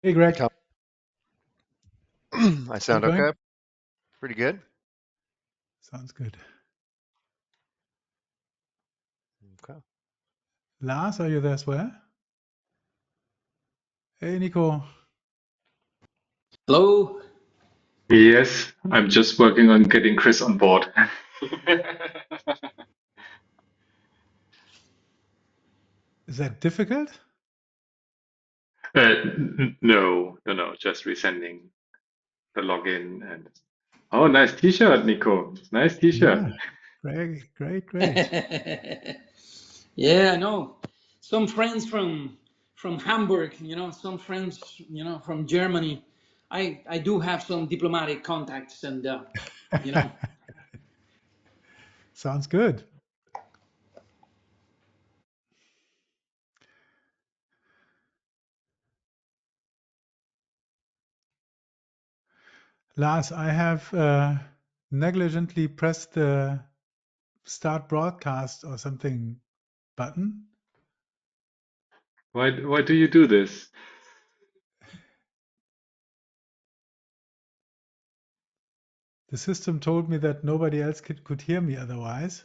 Hey, Greg. I sound Going? okay? Pretty good. Sounds good. Okay. Lars, are you there as well? Hey, Nico. Hello. Yes, I'm just working on getting Chris on board. Is that difficult? No, just resending the login and oh, nice t-shirt, Nico. Nice t-shirt. Yeah. Great. Yeah, I know. Some friends from Hamburg, some friends, from Germany. I do have some diplomatic contacts, and you know. Sounds good. Lars, I have negligently pressed the start broadcast or something button. Why do you do this? The system told me that nobody else could hear me otherwise.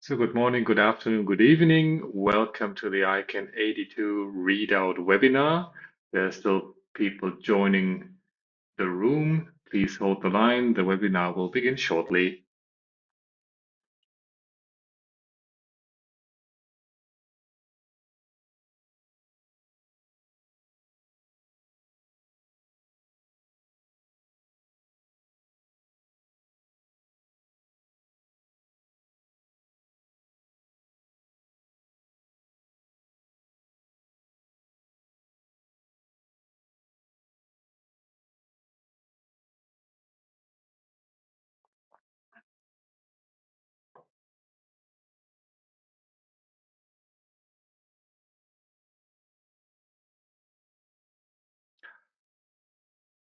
So good morning, good afternoon, good evening. Welcome to the ICANN82 Readout webinar. There are still people joining the room. Please hold the line. The webinar will begin shortly.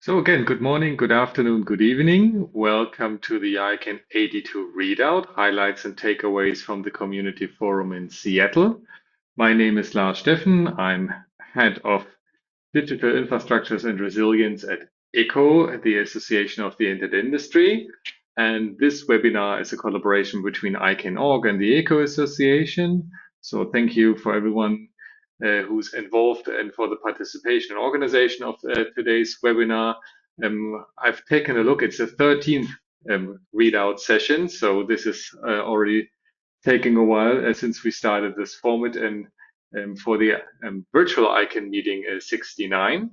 So again, good morning, good afternoon, good evening. Welcome to the ICANN 82 Readout, highlights and takeaways from the community forum in Seattle. My name is Lars Steffen. I'm head of digital infrastructures and resilience at ECO, the Association of the Internet Industry. And this webinar is a collaboration between ICANN.org and the ECO Association. So thank you for everyone who's involved and for the participation and organization of today's webinar. I've taken a look, it's the 13th readout session. So this is already taking a while since we started this format, and for the virtual ICANN meeting 69.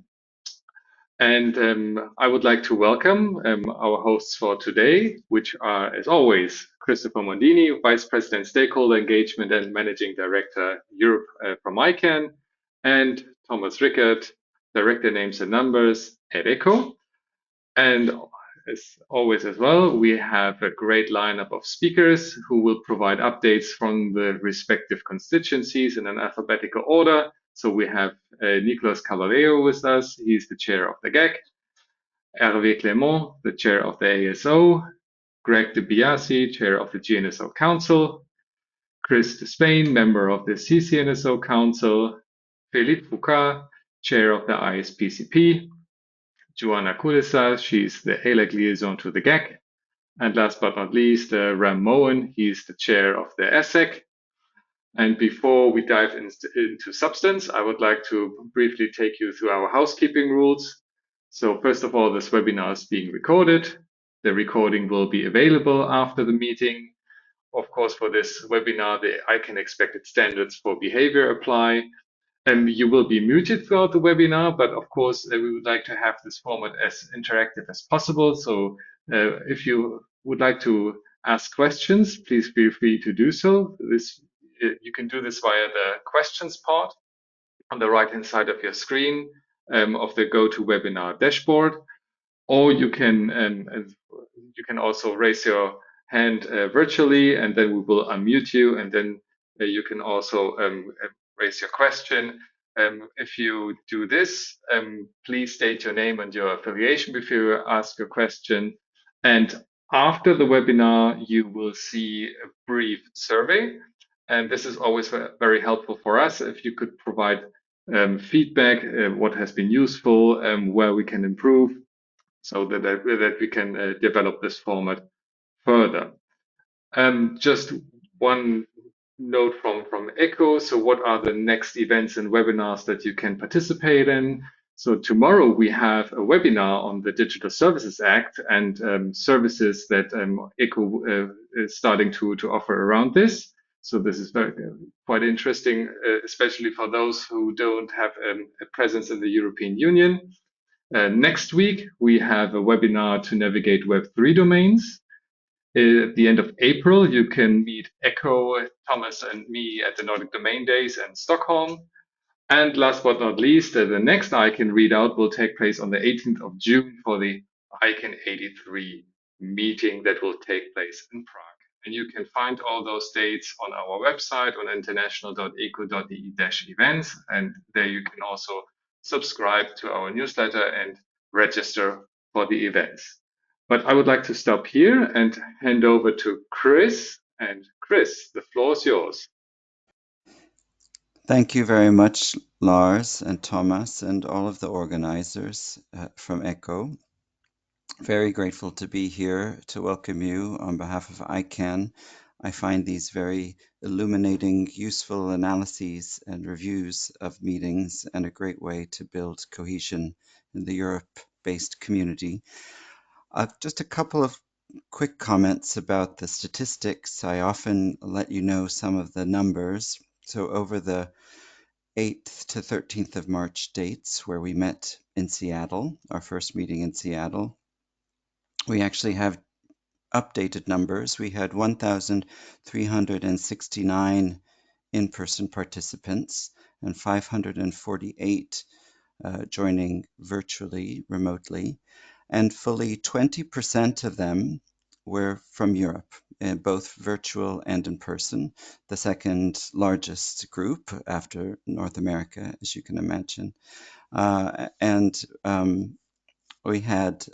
And I would like to welcome our hosts for today, which are, as always, Christopher Mondini, Vice President, Stakeholder Engagement and Managing Director, Europe from ICANN, and Thomas Rickert, Director Names and Numbers at ECHO. And as always as well, we have a great lineup of speakers who will provide updates from the respective constituencies in an alphabetical order. So we have Nicolas Caballero with us. He's the chair of the GAC. Hervé Clément, the chair of the ASO. Greg de Biasi, chair of the GNSO Council. Chris de Spain, member of the CCNSO Council. Philippe Foucault, chair of the ISPCP. Joanna Kulisa, she's the ALEC liaison to the GAC. And last but not least, Ram Mohan, he's the chair of the ESSEC. And before we dive into substance, I would like to briefly take you through our housekeeping rules. So first of all, this webinar is being recorded. The recording will be available after the meeting. Of course, for this webinar, the ICANN expected standards for behavior apply. You will be muted throughout the webinar, but of course, we would like to have this format as interactive as possible. So if you would like to ask questions, please feel free to do so. You can do this via the questions part on the right-hand side of your screen of the GoToWebinar dashboard. or you can also raise your hand virtually, and then we will unmute you, and then you can also raise your question. If you do this, please state your name and your affiliation before you ask your question. And after the webinar, you will see a brief survey. And this is always very helpful for us. If you could provide feedback, what has been useful, where we can improve, so that we can develop this format further. Just one note from ECHO. So what are the next events and webinars that you can participate in? So tomorrow we have a webinar on the Digital Services Act and services that ECHO is starting to offer around this. So this is quite interesting, especially for those who don't have a presence in the European Union. Next week, we have a webinar to navigate Web3 domains. At the end of April, you can meet Echo, Thomas, and me at the Nordic Domain Days in Stockholm. And last but not least, the next ICANN readout will take place on the 18th of June for the ICANN83 meeting that will take place in Prague. And you can find all those dates on our website on international.eco.de/events. And there you can also subscribe to our newsletter and register for the events. But I would like to stop here and hand over to Chris. And Chris, the floor is yours. Thank you very much, Lars and Thomas and all of the organizers from ECHO. Very grateful to be here to welcome you on behalf of ICANN. I find these very illuminating, useful analyses and reviews of meetings and a great way to build cohesion in the Europe-based community. Just a couple of quick comments about the statistics. I often let you know some of the numbers. So over the 8th to 13th of March dates where we met in Seattle, our first meeting in Seattle, we actually have updated numbers. We had 1,369 in-person participants and 548 joining virtually, remotely, and fully 20% of them were from Europe, both virtual and in person, the second largest group after North America, as you can imagine. We had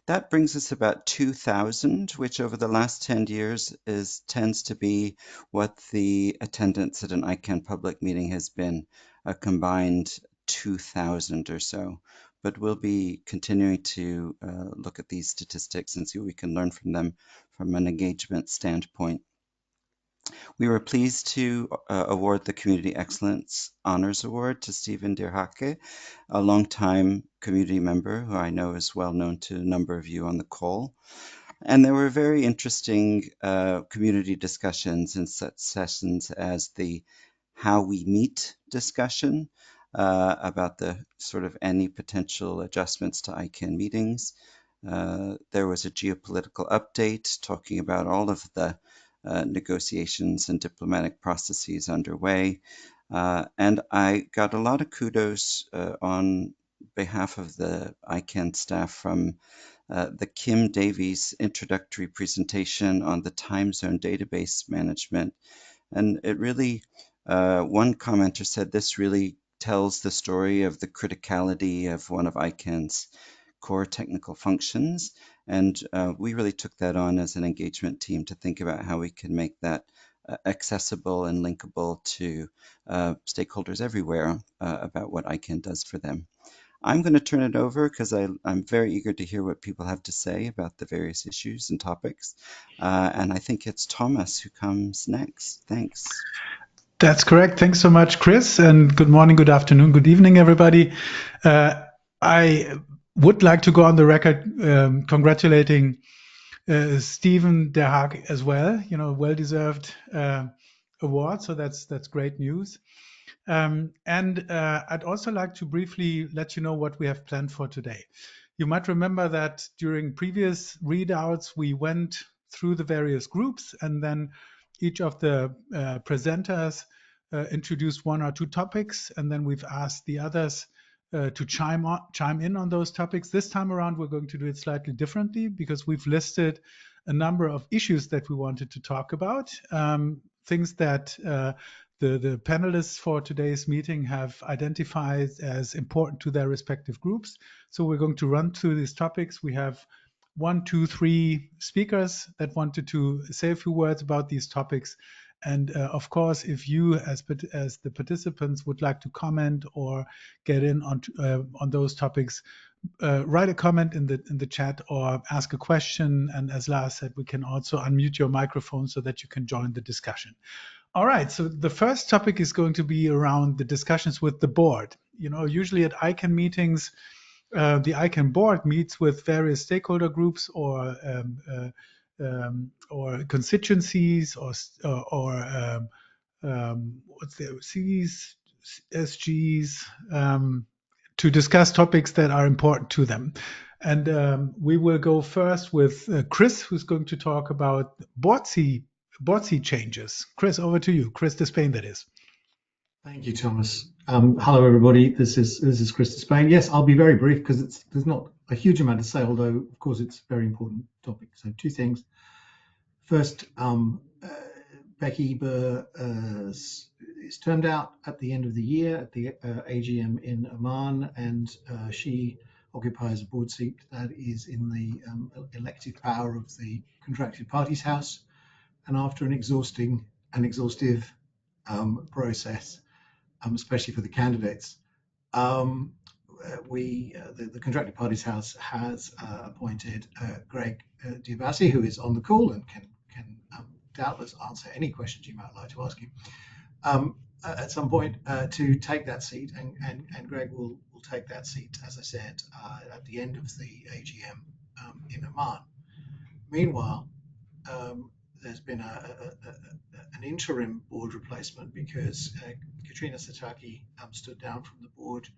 that brings us about 2,000, which over the last 10 years tends to be what the attendance at an ICANN public meeting has been, a combined 2,000 or so. But we'll be continuing to look at these statistics and see what we can learn from them from an engagement standpoint. We were pleased to award the Community Excellence Honors Award to Stephen Dirhake, a longtime community member who I know is well known to a number of you on the call. And there were very interesting community discussions in such sessions as the How We Meet discussion about the sort of any potential adjustments to ICANN meetings. There was a geopolitical update talking about all of the negotiations and diplomatic processes underway. And I got a lot of kudos on behalf of the ICANN staff from the Kim Davies introductory presentation on the time zone database management. And it really, one commenter said this really tells the story of the criticality of one of ICANN's core technical functions. And we really took that on as an engagement team to think about how we can make that accessible and linkable to stakeholders everywhere about what ICANN does for them. I'm going to turn it over because I'm very eager to hear what people have to say about the various issues and topics. And I think it's Thomas who comes next. Thanks. That's correct. Thanks so much, Chris. And good morning, good afternoon, good evening, everybody. I would like to go on the record congratulating Stephen Dirhake as well. You know, well-deserved award. So that's great news. And I'd also like to briefly let you know what we have planned for today. You might remember that during previous readouts, we went through the various groups, and then each of the presenters introduced one or two topics, and then we've asked the others to chime in on those topics. This time around, we're going to do it slightly differently because we've listed a number of issues that we wanted to talk about, things that the panelists for today's meeting have identified as important to their respective groups. So we're going to run through these topics. We have 1, 2, 3 speakers that wanted to say a few words about these topics. And of course, if you as the participants would like to comment or get in on those topics, write a comment in the chat or ask a question. And as Lars said, we can also unmute your microphone so that you can join the discussion. All right, so the first topic is going to be around the discussions with the board. You know, usually at ICANN meetings, the ICANN board meets with various stakeholder groups or constituencies or what's the Cs, SGs, to discuss topics that are important to them. And we will go first with Chris, who's going to talk about board seat changes. Chris, over to you. Chris Despain, that is. Thank you, Thomas. Hello, everybody. This is Chris Despain. Yes, I'll be very brief because there's not a huge amount to say, although of course it's a very important topic. So 2 things. First, Becky Burr is termed out at the end of the year at the AGM in Oman, and she occupies a board seat that is in the elective power of the contracted parties house. And after an exhaustive process, especially for the candidates, the contracted parties house has appointed Greg Diabasi, who is on the call and can doubtless answer any questions you might like to ask him at some point, to take that seat, and Greg will take that seat, as I said, at the end of the AGM in Oman. Meanwhile, there's been an interim board replacement because Katrina Sataki stood down from the board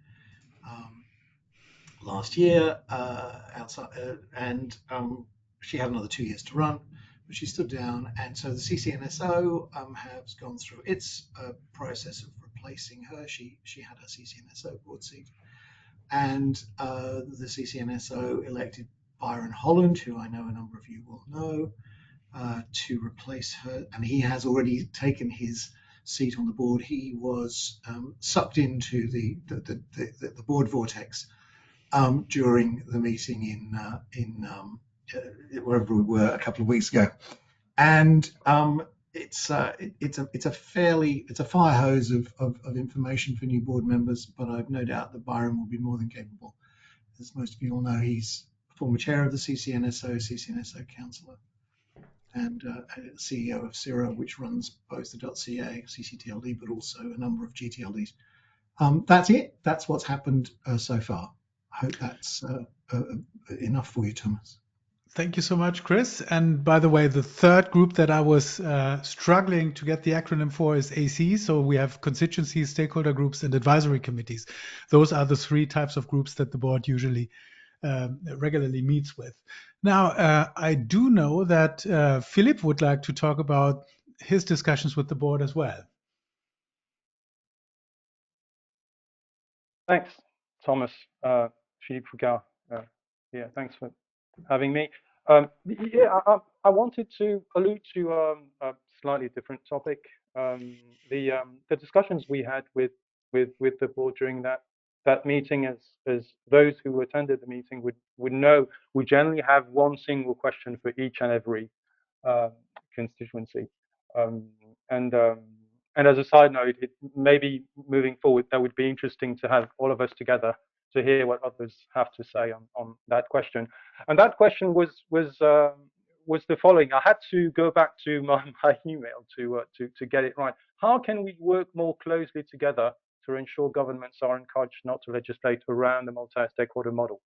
last year, and she had another 2 years to run, but she stood down, and so the CCNSO has gone through its process of replacing her. She had her CCNSO board seat, and the CCNSO elected Byron Holland, who I know a number of you will know, to replace her, and he has already taken his seat on the board. He was sucked into the board vortex during the meeting in wherever we were a couple of weeks ago, and it's a fire hose of information for new board members. But I've no doubt that Byron will be more than capable. As most of you all know, he's former chair of the CCNSO councillor, and CEO of CIRA, which runs both the .ca, CCTLD, but also a number of GTLDs. That's it. That's what's happened so far. I hope that's enough for you, Thomas. Thank you so much, Chris. And by the way, the third group that I was struggling to get the acronym for is AC. So we have constituencies, stakeholder groups, and advisory committees. Those are the 3 types of groups that the board usually regularly meets with. Now, I do know that Philippe would like to talk about his discussions with the board as well. Thanks, Thomas. Philippe Foucault. Yeah, thanks for having me. I wanted to allude to a slightly different topic. The discussions we had with the board during that meeting, as those who attended the meeting would know, we generally have one single question for each and every constituency. And as a side note, maybe moving forward, that would be interesting to have all of us together to hear what others have to say on that question. And that question was the following. I had to go back to my email to get it right. How can we work more closely together to ensure governments are encouraged not to legislate around the multi-stakeholder model?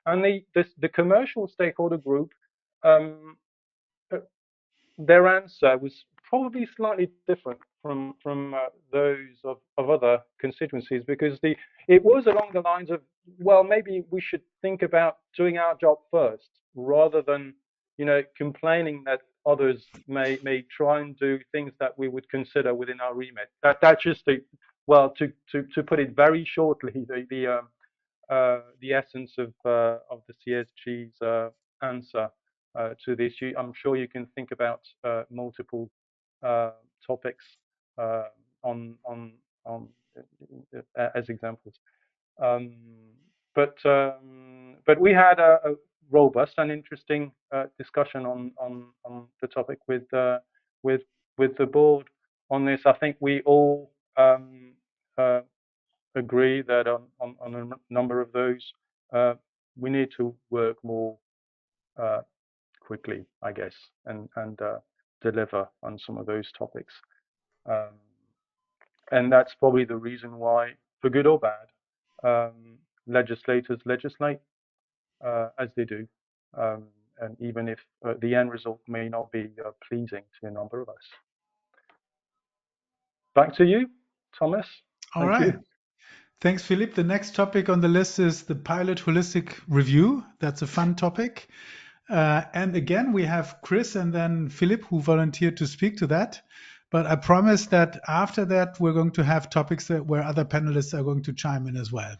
And the commercial stakeholder group, their answer was probably slightly different from those of other constituencies, because it was along the lines of, well, maybe we should think about doing our job first, rather than complaining that others may try and do things that we would consider within our remit. That's just to put it very shortly, the essence of the CSG's answer to this. I'm sure you can think about multiple topics as examples. But we had a robust and interesting discussion on the topic with the board on this. I think we all agree that on a number of those we need to work more quickly, I guess, and deliver on some of those topics. And that's probably the reason why, for good or bad, legislators legislate as they do, and even if the end result may not be pleasing to a number of us. Back to you, Thomas. All right. Thanks, Philippe. The next topic on the list is the pilot holistic review. That's a fun topic. And again, we have Chris and then Philippe who volunteered to speak to that. But I promise that after that, we're going to have topics where other panelists are going to chime in as well.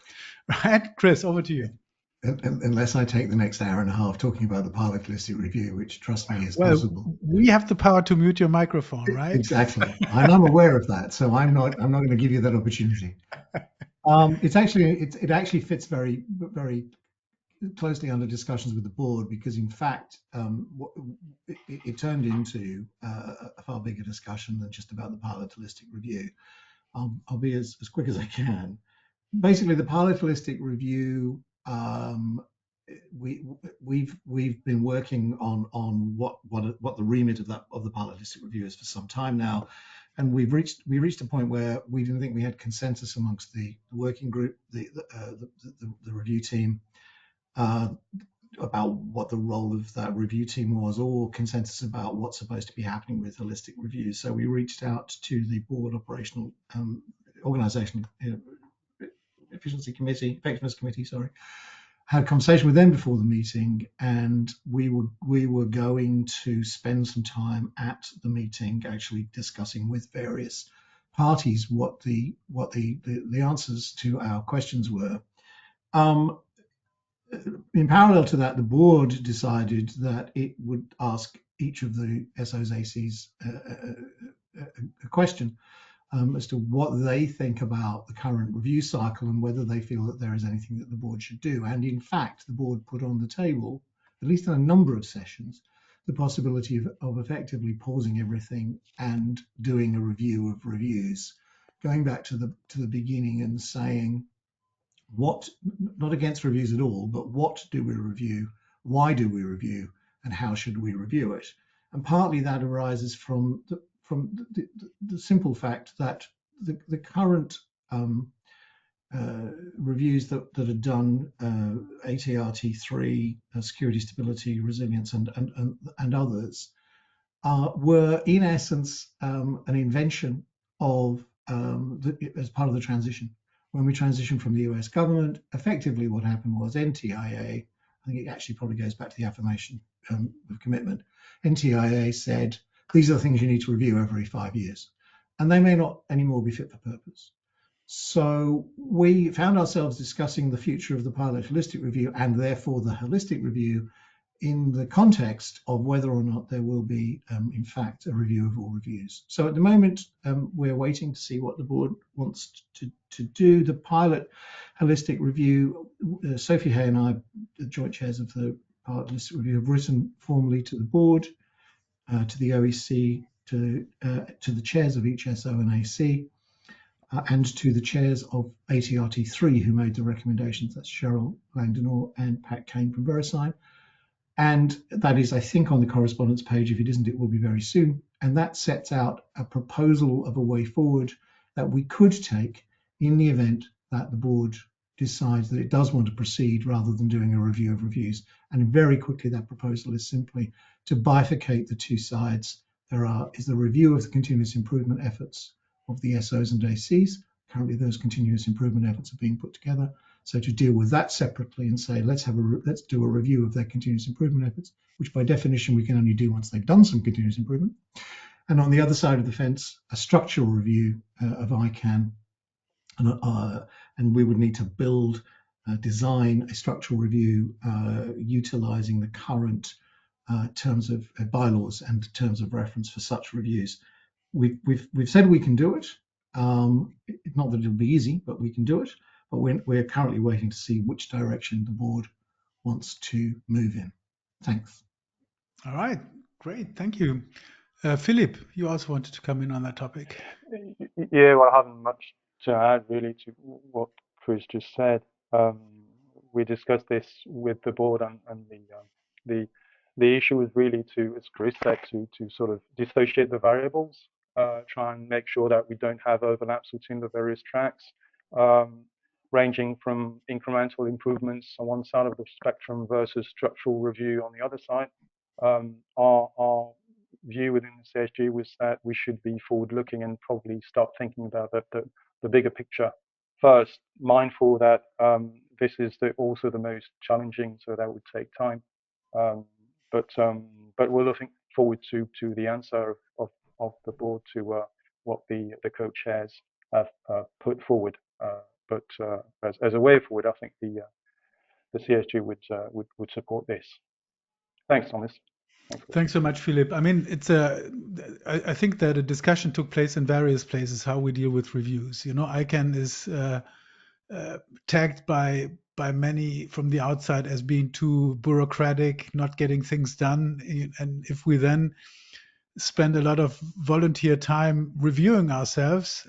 Right? Chris, over to you. Unless I take the next hour and a half talking about the pilot holistic review, which, trust me, is possible. We have the power to mute your microphone, right? Exactly. And I'm aware of that, so I'm not going to give you that opportunity. It actually fits very, very closely under discussions with the board, because in fact it turned into a far bigger discussion than just about the pilot holistic review. I'll be as quick as I can. Basically, the pilot holistic review, we've been working on what the remit of the pilot holistic review is for some time now, and we reached a point where we didn't think we had consensus amongst the working group, the review team, about what the role of that review team was, or consensus about what's supposed to be happening with holistic reviews. So we reached out to the board operational organizational effectiveness committee, had a conversation with them before the meeting, and we were going to spend some time at the meeting actually discussing with various parties what the answers to our questions were. In parallel to that, the board decided that it would ask each of the SOs, ACs a question as to what they think about the current review cycle and whether they feel that there is anything that the board should do. And in fact, the board put on the table, at least in a number of sessions, the possibility of effectively pausing everything and doing a review of reviews, going back to the beginning and saying, what, not against reviews at all, but what do we review, why do we review, and how should we review it? And partly that arises from the simple fact that the current reviews that are done, ATRT3, security, stability, resilience, and others, were in essence an invention of as part of the transition. When we transitioned from the US government, effectively what happened was NTIA, I think it actually probably goes back to the affirmation of commitment, NTIA said, these are the things you need to review every 5 years, and they may not anymore be fit for purpose. So we found ourselves discussing the future of the pilot holistic review, and therefore the holistic review, in the context of whether or not there will be, in fact, a review of all reviews. So at the moment, we're waiting to see what the board wants to do. The pilot holistic review, Sophie Hay and I, the joint chairs of the pilot holistic review, have written formally to the board, to the OEC, to the chairs of each SO and AC, and to the chairs of ATRT3 who made the recommendations. That's Cheryl Langdon and Pat Kane from VeriSign. And that is, I think, on the correspondence page. If it isn't, it will be very soon. And that sets out a proposal of a way forward that we could take in the event that the board decides that it does want to proceed rather than doing a review of reviews. And very quickly, that proposal is simply to bifurcate the two sides. There is the review of the continuous improvement efforts of the SOs and ACs. Currently, those continuous improvement efforts are being put together. So to deal with that separately and say, let's do a review of their continuous improvement efforts, which by definition we can only do once they've done some continuous improvement. And on the other side of the fence, a structural review of ICANN, and we would need to build design a structural review utilizing the current terms of bylaws and terms of reference for such reviews. We've said we can do it. Not that it'll be easy, but we can do it. But we're currently waiting to see which direction the board wants to move in. Thanks. All right, great, thank you. Philip, you also wanted to come in on that topic. Yeah, well, I haven't much to add really to what Chris just said. We discussed this with the board, and the issue is really to, as Chris said, to sort of dissociate the variables, try and make sure that we don't have overlaps between the various tracks, ranging from incremental improvements on one side of the spectrum versus structural review on the other side. Our view within the CSG was that we should be forward-looking and probably start thinking about the bigger picture first, mindful that this is also the most challenging, so that would take time. But we're looking forward to the answer of the board to what the co-chairs have put forward. But as a way forward, I think the CSG would support this. Thanks, Thomas. Thanks so much, Philip. I mean, I think that a discussion took place in various places how we deal with reviews. You know, ICANN is tagged by many from the outside as being too bureaucratic, not getting things done. And if we then spend a lot of volunteer time reviewing ourselves,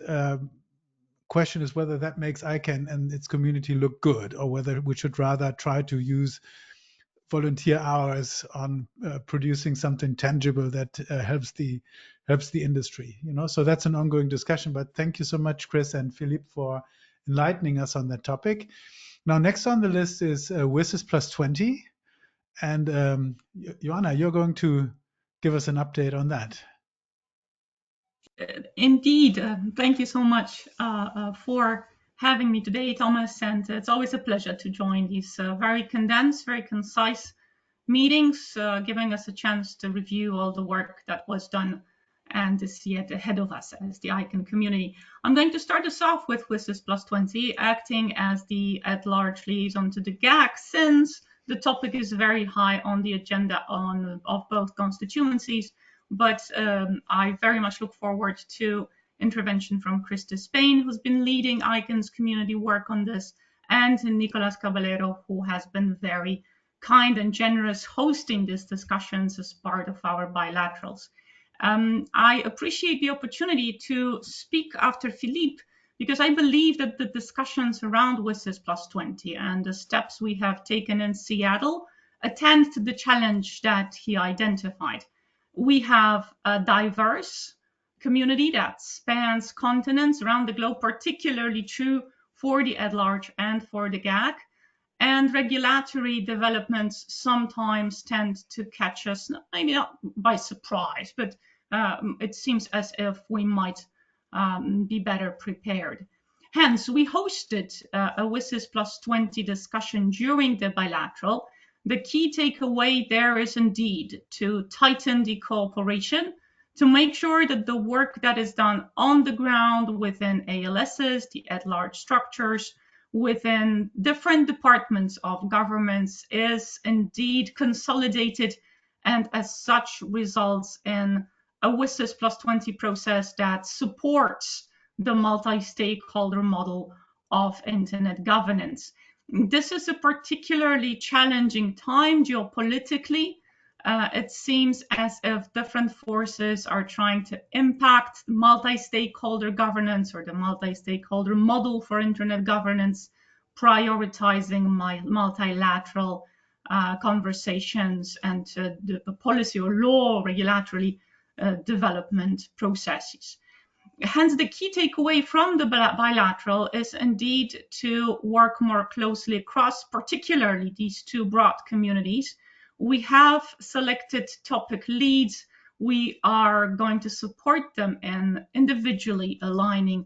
question is whether that makes ICANN and its community look good, or whether we should rather try to use volunteer hours on producing something tangible that helps the industry. You know, so that's an ongoing discussion. But thank you so much, Chris and Philippe, for enlightening us on that topic. Now, next on the list is WSIS plus 20, and Joanna, you're going to give us an update on that. Indeed, thank you so much for having me today, Thomas, and it's always a pleasure to join these very condensed, very concise meetings, giving us a chance to review all the work that was done and is yet ahead of us as the ICANN community. I'm going to start us off with WSIS plus 20, acting as the at-large liaison to the GAC, since the topic is very high on the agenda of both constituencies, but I very much look forward to intervention from Chris de Spain, who's been leading ICANN's community work on this, and Nicolas Caballero, who has been very kind and generous hosting these discussions as part of our bilaterals. I appreciate the opportunity to speak after Philippe, because I believe that the discussions around WSIS plus 20 and the steps we have taken in Seattle attend to the challenge that he identified. We have a diverse community that spans continents around the globe, particularly true for the at-large and for the GAC. And regulatory developments sometimes tend to catch us, maybe not by surprise, but it seems as if we might be better prepared. Hence, we hosted a WSIS plus 20 discussion during the bilateral. The key takeaway there is indeed to tighten the cooperation, to make sure that the work that is done on the ground within ALSs, the at-large structures, within different departments of governments is indeed consolidated, and as such results in a WSIS plus 20 process that supports the multi-stakeholder model of internet governance. This is a particularly challenging time geopolitically. It seems as if different forces are trying to impact multi-stakeholder governance or the multi-stakeholder model for internet governance, prioritizing multilateral conversations and the policy or law regulatory development processes. Hence, the key takeaway from the bilateral is indeed to work more closely across, particularly these two broad communities. We have selected topic leads. We are going to support them in individually aligning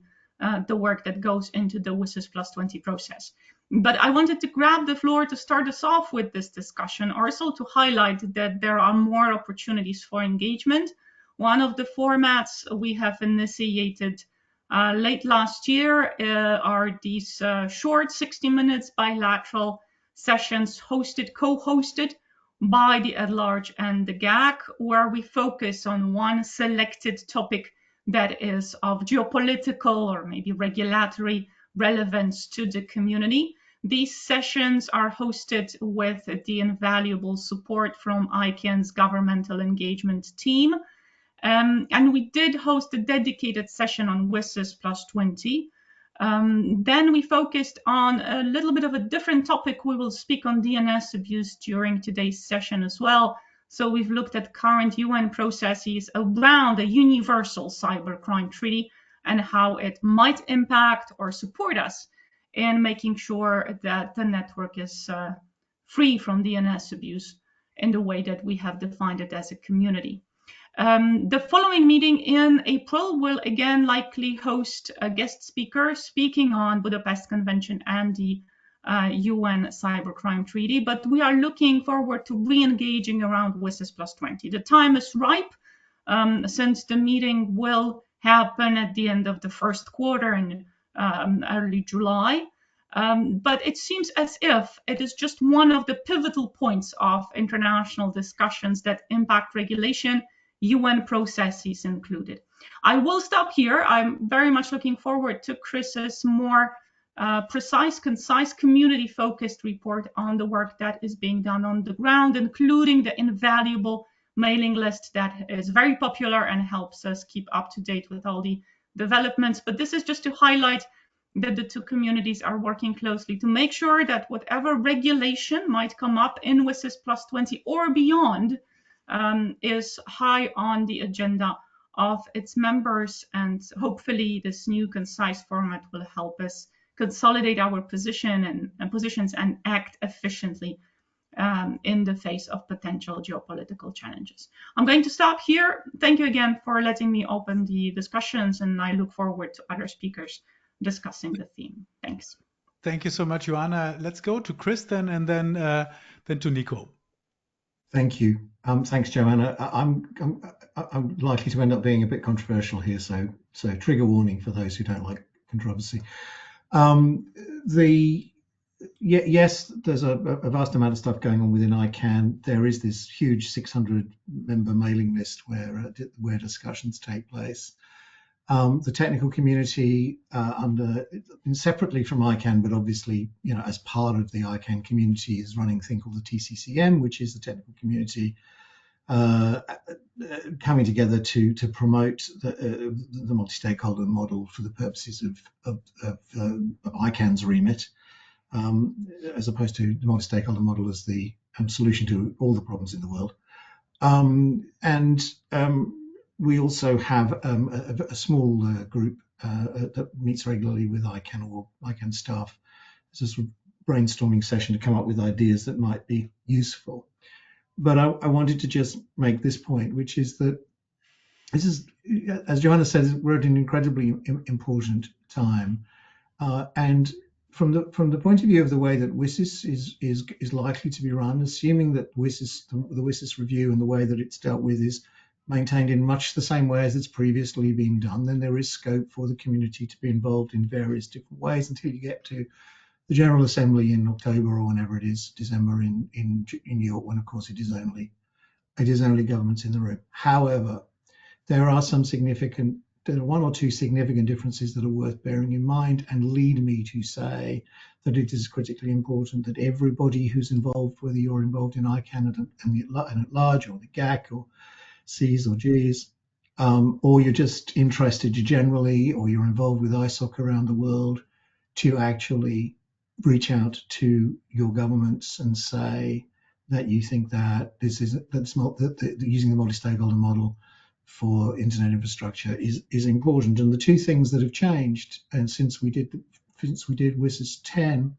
the work that goes into the WSIS plus 20 process. But I wanted to grab the floor to start us off with this discussion, also to highlight that there are more opportunities for engagement. One of the formats we have initiated Late last year are these short 60 minutes bilateral sessions co-hosted by the at-large and the GAC, where we focus on one selected topic that is of geopolitical or maybe regulatory relevance to the community. These sessions are hosted with the invaluable support from ICANN's governmental engagement team. And we did host a dedicated session on WSIS plus 20. Then we focused on a little bit of a different topic. We will speak on DNS abuse during today's session as well. So we've looked at current UN processes around the Universal Cybercrime Treaty and how it might impact or support us in making sure that the network is free from DNS abuse in the way that we have defined it as a community. The following meeting in April will again likely host a guest speaker speaking on Budapest Convention and the UN Cybercrime Treaty, but we are looking forward to re-engaging around WSIS plus 20. The time is ripe since the meeting will happen at the end of the first quarter in early July. But it seems as if it is just one of the pivotal points of international discussions that impact regulation, UN processes included. I will stop here. I'm very much looking forward to Chris's more precise, concise, community-focused report on the work that is being done on the ground, including the invaluable mailing list that is very popular and helps us keep up to date with all the developments. But this is just to highlight that the two communities are working closely to make sure that whatever regulation might come up in WSIS plus 20 or beyond is high on the agenda of its members, and hopefully this new concise format will help us consolidate our positions and act efficiently in the face of potential geopolitical challenges. I'm going to stop here. Thank you again for letting me open the discussions, and I look forward to other speakers discussing the theme. Thanks. Thank you so much, Joanna. Let's go to Chris then, and then to Nico. Thank you. Thanks, Joanna. I'm likely to end up being a bit controversial here, so trigger warning for those who don't like controversy. Yes, there's a vast amount of stuff going on within ICANN. There is this huge 600-member mailing list where discussions take place. The technical community, separately from ICANN, but obviously, as part of the ICANN community, is running a thing called the TCCM, which is the technical community coming together to promote the multi-stakeholder model for the purposes of ICANN's remit, as opposed to the multi-stakeholder model as the solution to all the problems in the world. We also have a small group that meets regularly with ICANN or ICANN staff. It's a sort of brainstorming session to come up with ideas that might be useful. But I wanted to just make this point, which is that this is, as Joanna says, we're at an incredibly important time. And from the point of view of the way that WSIS is likely to be run, assuming that the WSIS review and the way that it's dealt with is maintained in much the same way as it's previously been done, then there is scope for the community to be involved in various different ways until you get to the General Assembly in October or whenever it is, December in New York, when of course it is only governments in the room. However, there are one or two significant differences that are worth bearing in mind and lead me to say that it is critically important that everybody who's involved, whether you're involved in ICANN and at large, or the GAC, or Cs or Gs, or you're just interested generally, or you're involved with ISOC around the world, to actually reach out to your governments and say that you think that using the multi-stakeholder model for internet infrastructure is important. And the two things that have changed, and since we did WSIS 10,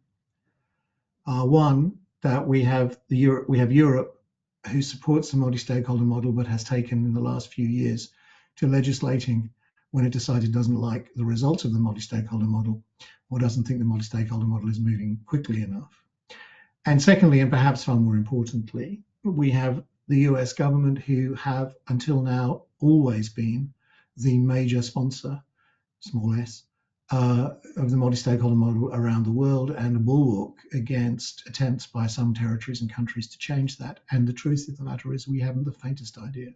are one, that we have Europe, who supports the multi-stakeholder model but has taken in the last few years to legislating when it decided it doesn't like the results of the multi-stakeholder model or doesn't think the multi-stakeholder model is moving quickly enough. And secondly, and perhaps far more importantly, we have the US government, who have until now always been the major sponsor small s, of the multi-stakeholder model around the world, and a bulwark against attempts by some territories and countries to change that. And the truth of the matter is we haven't the faintest idea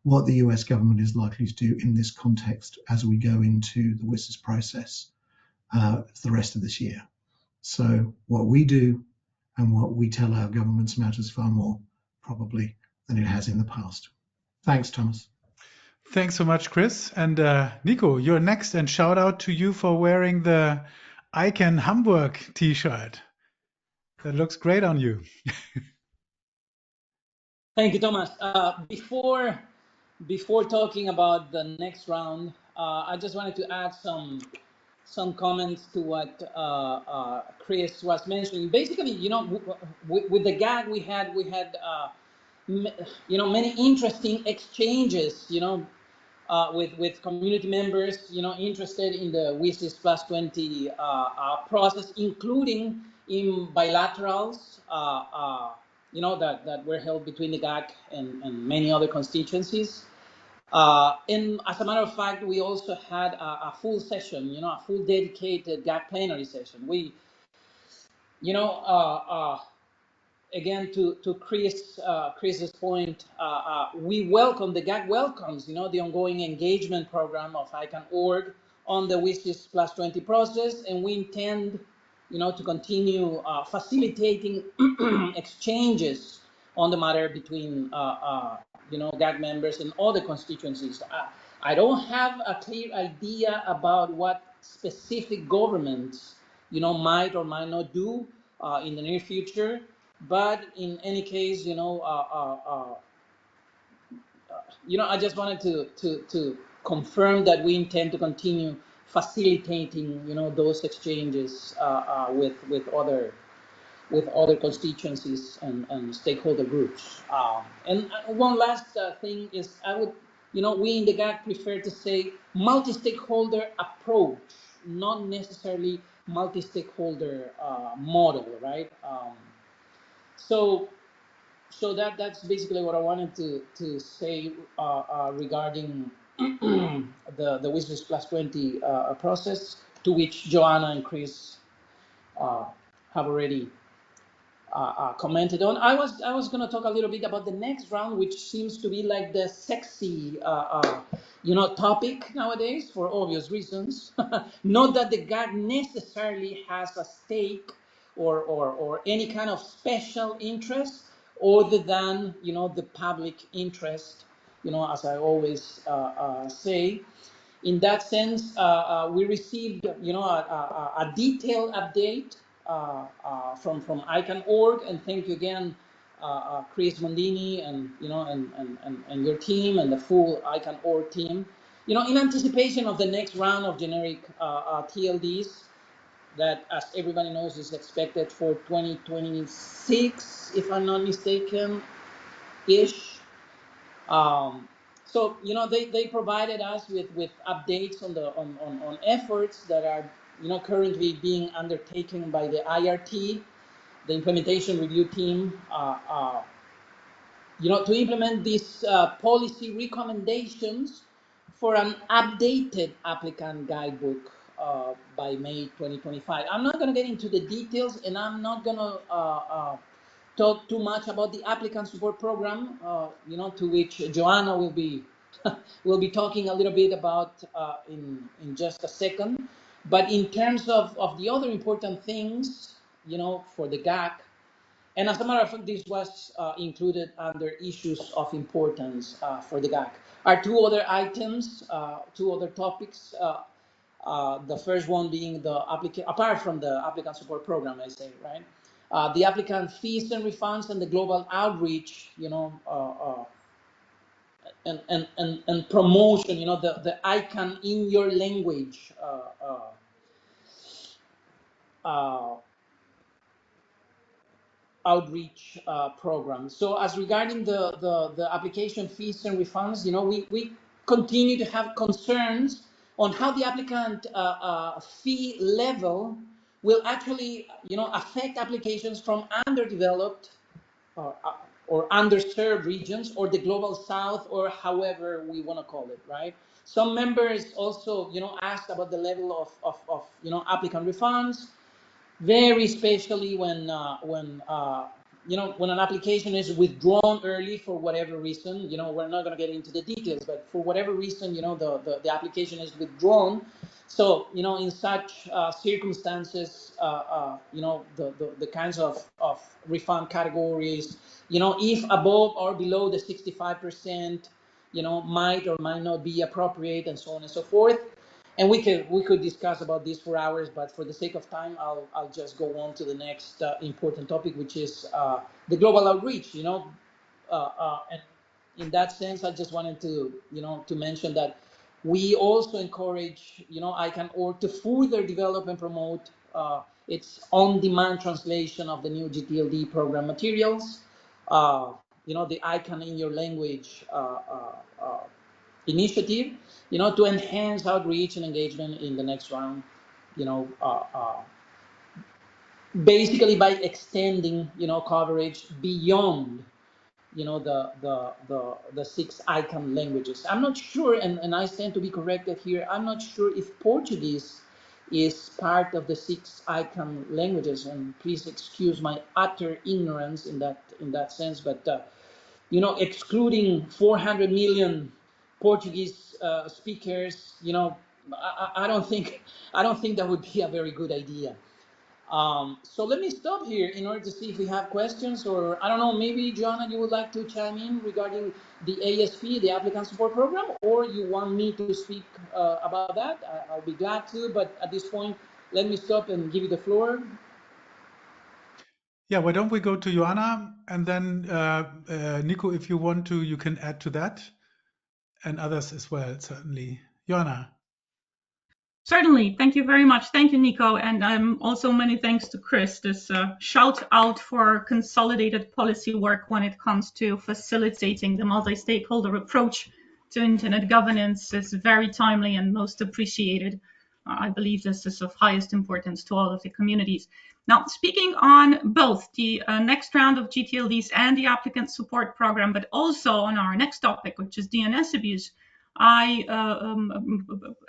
what the US government is likely to do in this context as we go into the WSIS process for the rest of this year. So what we do and what we tell our governments matters far more probably than it has in the past. Thanks, Thomas. Thanks so much, Chris. And Nico, you're next, and shout out to you for wearing the ICANN Hamburg t-shirt. That looks great on you. Thank you, Thomas. Before talking about the next round, I just wanted to add some comments to what Chris was mentioning. Basically, you know, with the GAG, we had you know, many interesting exchanges, you know, with community members, you know, interested in the WSIS plus 20 process, including in bilaterals, you know, that were held between the GAC and many other constituencies. And as a matter of fact, we also had a full session, you know, a full dedicated GAC plenary session. We, you know, again, to Chris's point, we welcome, the GAC welcomes, you know, the ongoing engagement program of ICANN.org on the WSIS plus 20 process, and we intend, you know, to continue facilitating exchanges on the matter between, you know, GAC members and other constituencies. I don't have a clear idea about what specific governments, you know, might or might not do in the near future. But in any case, you know, I just wanted to confirm that we intend to continue facilitating, you know, those exchanges with other constituencies and stakeholder groups. And one last thing is, you know, we in the GAC prefer to say multi-stakeholder approach, not necessarily multi-stakeholder model, right? So that's basically what I wanted to say regarding the WSIS plus 20 process, to which Joanna and Chris have already commented on. I was going to talk a little bit about the next round, which seems to be like the sexy you know, topic nowadays for obvious reasons. Not that the GAG necessarily has a stake or any kind of special interest other than, you know, the public interest, you know, as I always say. In that sense, we received, you know, a detailed update from ICANN.org, and thank you again, Chris Mondini, and you know, and your team and the full ICANN.org team. You know, in anticipation of the next round of generic TLDs, that, as everybody knows, is expected for 2026, if I'm not mistaken, ish. So, you know, they provided us with updates on efforts that are, you know, currently being undertaken by the IRT, the implementation review team, you know, to implement these policy recommendations for an updated applicant guidebook by May 2025. I'm not going to get into the details, and I'm not going to talk too much about the applicant support program, you know, to which Joanna will be will be talking a little bit about in just a second. But in terms of the other important things, you know, for the GAC, and as a matter of fact, this was included under issues of importance for the GAC, are two other items, two other topics. The first one being the applicant, apart from the applicant support program, I say, right? The applicant fees and refunds and the global outreach, you know, and promotion, you know, the ICANN in your language outreach program. So as regarding the application fees and refunds, you know, we continue to have concerns on how the applicant fee level will actually, you know, affect applications from underdeveloped or underserved regions, or the global south, or however we want to call it, right? Some members also, asked about the level of applicant refunds, very especially when an application is withdrawn early for whatever reason. We're not going to get into the details, but for whatever reason, the application is withdrawn. So in such circumstances, the kinds of refund categories, if above or below the 65%, might or might not be appropriate, and so on and so forth. And we could discuss about this for hours, but for the sake of time, I'll just go on to the next important topic, which is the global outreach. And in that sense, I just wanted to mention that we also encourage ICANN.org to further develop and promote its on-demand translation of the new GTLD program materials. The ICANN in your language initiative, to enhance outreach and engagement in the next round, basically by extending, coverage beyond, the 6 ICANN languages. I'm not sure, and I stand to be corrected here, I'm not sure if Portuguese is part of the 6 ICANN languages, and please excuse my utter ignorance in that sense, but excluding 400 million Portuguese speakers, I don't think that would be a very good idea. So let me stop here in order to see if we have questions, or I don't know, maybe Joanna, you would like to chime in regarding the ASP, the Applicant Support Program, or you want me to speak about that. I'll be glad to, but at this point, let me stop and give you the floor. Yeah, why don't we go to Joanna, and then Nico, if you want to, you can add to that, and others as well, certainly. Joanna. Certainly. Thank you very much. Thank you, Nico. And also many thanks to Chris. This shout out for consolidated policy work when it comes to facilitating the multi-stakeholder approach to internet governance is very timely and most appreciated. I believe this is of highest importance to all of the communities. Now, speaking on both the next round of GTLDs and the applicant support program, but also on our next topic, which is DNS abuse, I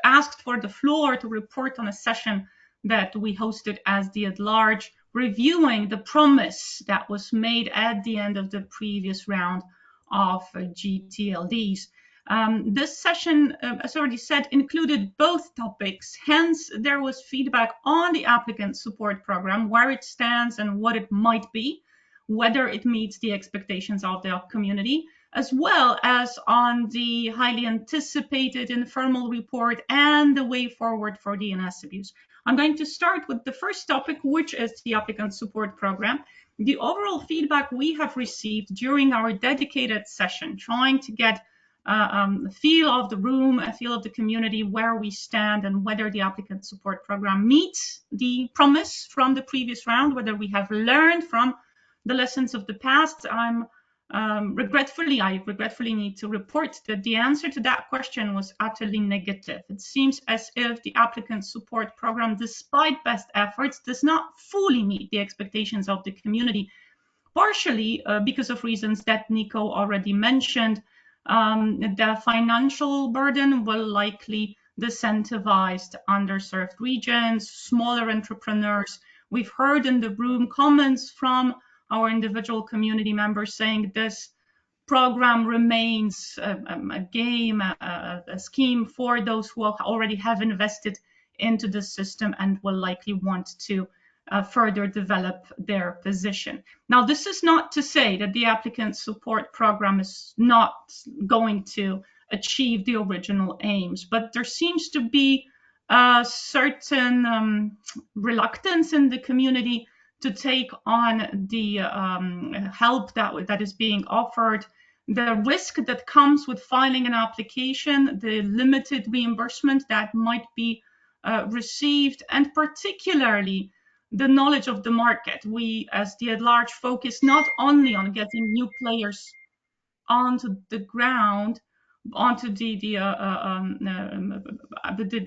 asked for the floor to report on a session that we hosted as the at-large, reviewing the promise that was made at the end of the previous round of GTLDs. This session, as already said, included both topics. Hence, there was feedback on the applicant support program, where it stands and what it might be, whether it meets the expectations of the community, as well as on the highly anticipated informal report and the way forward for DNS abuse. I'm going to start with the first topic, which is the applicant support program. The overall feedback we have received during our dedicated session, trying to get a feel of the room, a feel of the community, where we stand, and whether the applicant support program meets the promise from the previous round, whether we have learned from the lessons of the past. I regretfully need to report that the answer to that question was utterly negative. It seems as if the applicant support program, despite best efforts, does not fully meet the expectations of the community, partially because of reasons that Nico already mentioned. The financial burden will likely disincentivize underserved regions, smaller entrepreneurs. We've heard in the room comments from our individual community members saying this program remains a game, a scheme for those who already have invested into the system and will likely want to further develop their position. Now, this is not to say that the applicant support program is not going to achieve the original aims, but there seems to be a certain reluctance in the community to take on the help that is being offered, the risk that comes with filing an application, the limited reimbursement that might be received, and particularly the knowledge of the market. We, as the at-large, focus not only on getting new players onto the ground, onto the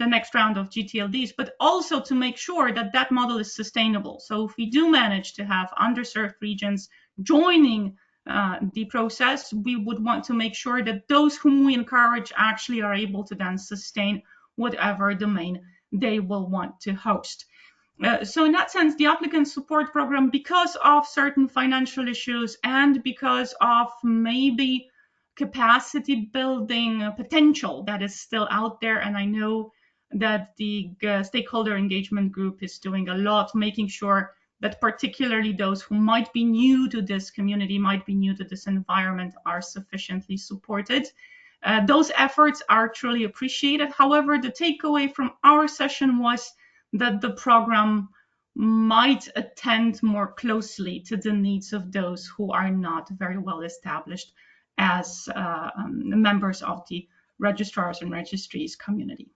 next round of GTLDs, but also to make sure that that model is sustainable. So if we do manage to have underserved regions joining the process, we would want to make sure that those whom we encourage actually are able to then sustain whatever domain they will want to host. So in that sense, the applicant support program, because of certain financial issues and because of maybe capacity building potential that is still out there, and I know that the stakeholder engagement group is doing a lot, making sure that particularly those who might be new to this community, might be new to this environment, are sufficiently supported. Those efforts are truly appreciated. However, the takeaway from our session was that the program might attend more closely to the needs of those who are not very well established as members of the registrars and registries community.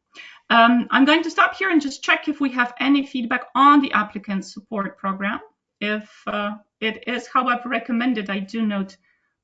I'm going to stop here and just check if we have any feedback on the applicant support program. If it is, however, recommended, I do note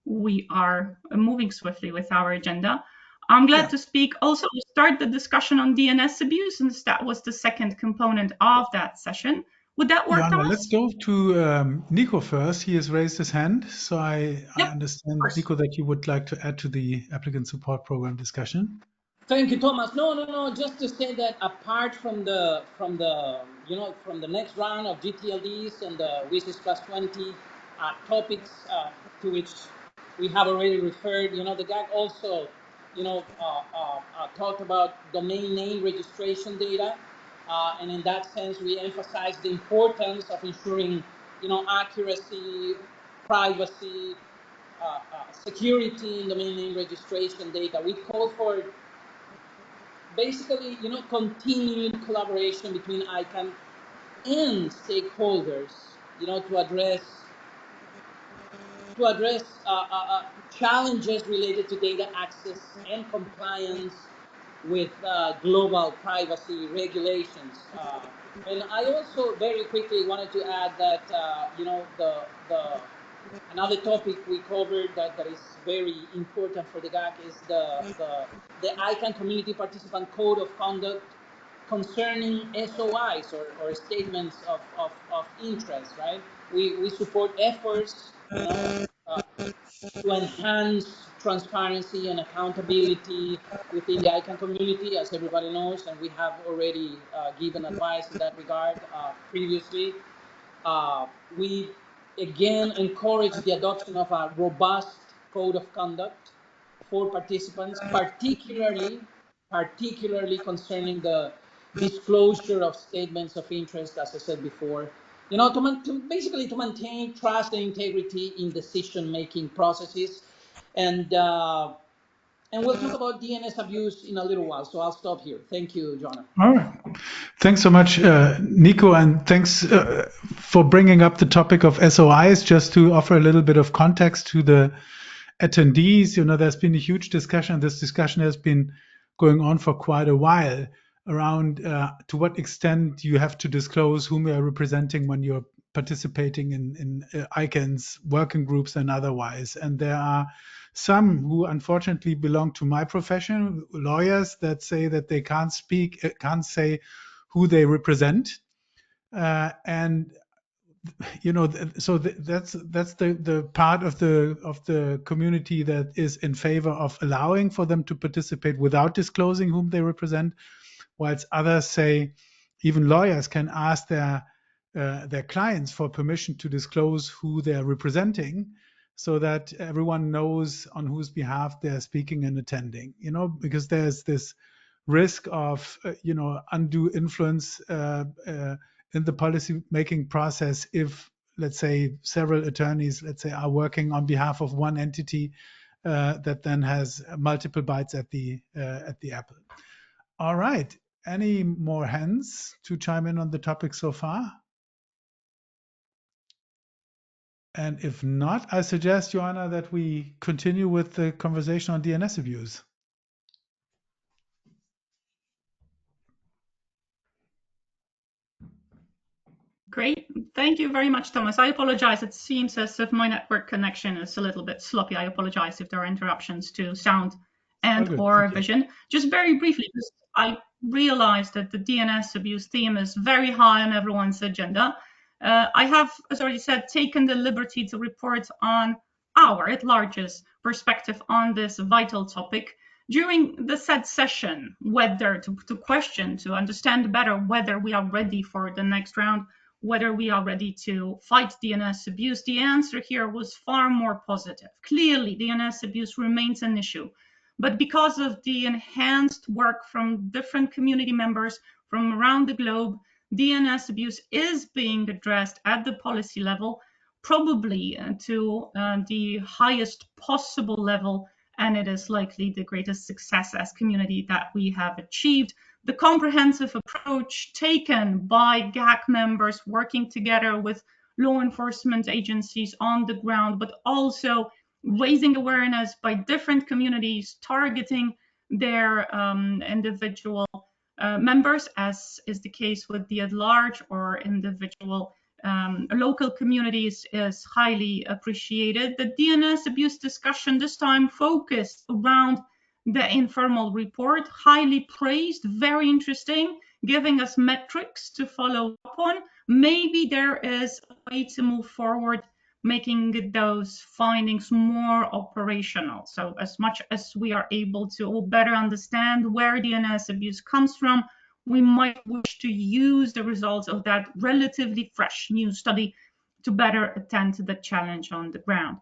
we are moving swiftly with our agenda. I'm glad to speak. Also, we start the discussion on DNS abuse, since that was the second component of that session. Would that work, Joanna, Thomas? let's go to Nico first. He has raised his hand. So I understand, Nico, that you would like to add to the applicant support program discussion. Thank you, Thomas. No. Just to say that apart from the next round of GTLDs and the WSIS plus 20 topics to which we have already referred, the GAC also, talked about domain name registration data, and in that sense, we emphasize the importance of ensuring, accuracy, privacy, security in domain name registration data. We call for basically, continued collaboration between ICANN and stakeholders, to address challenges related to data access and compliance with global privacy regulations. And I also very quickly wanted to add that, another topic we covered that is very important for the GAC is the ICANN Community Participant Code of Conduct concerning SOIs or statements of interest, right? We support efforts, to enhance transparency and accountability within the ICANN community, as everybody knows, and we have already given advice in that regard previously. We again encourage the adoption of a robust code of conduct for participants, particularly concerning the disclosure of statements of interest, as I said before, basically to maintain trust and integrity in decision-making processes. And we'll talk about DNS abuse in a little while, so I'll stop here. Thank you, Jonah. All right. Thanks so much, Nico, and thanks for bringing up the topic of SOIs. Just to offer a little bit of context to the attendees, there's been a huge discussion. This discussion has been going on for quite a while around to what extent you have to disclose whom you are representing when you're participating in ICANN's working groups and otherwise. And there are some who unfortunately belong to my profession, lawyers, that say that they can't say who they represent. And so that's the part of the community that is in favor of allowing for them to participate without disclosing whom they represent, whilst others say even lawyers can ask their clients for permission to disclose who they're representing, so that everyone knows on whose behalf they're speaking and attending. Because there's this risk of undue influence in the policy making process if, let's say, several attorneys, are working on behalf of one entity that then has multiple bites at the apple. All right. Any more hands to chime in on the topic so far? And if not, I suggest, Joanna, that we continue with the conversation on DNS abuse. Great. Thank you very much, Thomas. I apologize. It seems as if my network connection is a little bit sloppy. I apologize if there are interruptions to sound and or vision. Just very briefly, because I realized that the DNS abuse theme is very high on everyone's agenda. I have, as already said, taken the liberty to report on our at-large's perspective on this vital topic during the said session, whether to question, to understand better whether we are ready for the next round, whether we are ready to fight DNS abuse. The answer here was far more positive. Clearly, DNS abuse remains an issue, but because of the enhanced work from different community members from around the globe, DNS abuse is being addressed at the policy level, probably to the highest possible level, and it is likely the greatest success as community that we have achieved. The comprehensive approach taken by GAC members working together with law enforcement agencies on the ground, but also raising awareness by different communities targeting their individual members, as is the case with the at-large or individual local communities, is highly appreciated. The DNS abuse discussion this time focused around the informal report, highly praised, very interesting, giving us metrics to follow up on. Maybe there is a way to move forward, making those findings more operational. So as much as we are able to better understand where DNS abuse comes from, we might wish to use the results of that relatively fresh new study to better attend to the challenge on the ground.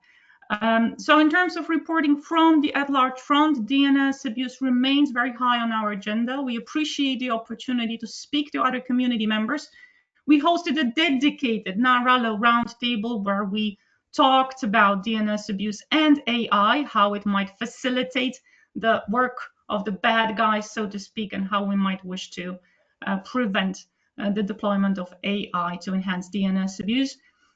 So in terms of reporting from the at-large front, DNS abuse remains very high on our agenda. We appreciate the opportunity to speak to other community members. We hosted a dedicated Naralo roundtable where we talked about DNS abuse and AI, how it might facilitate the work of the bad guys, so to speak, and how we might wish to prevent the deployment of AI to enhance DNS abuse.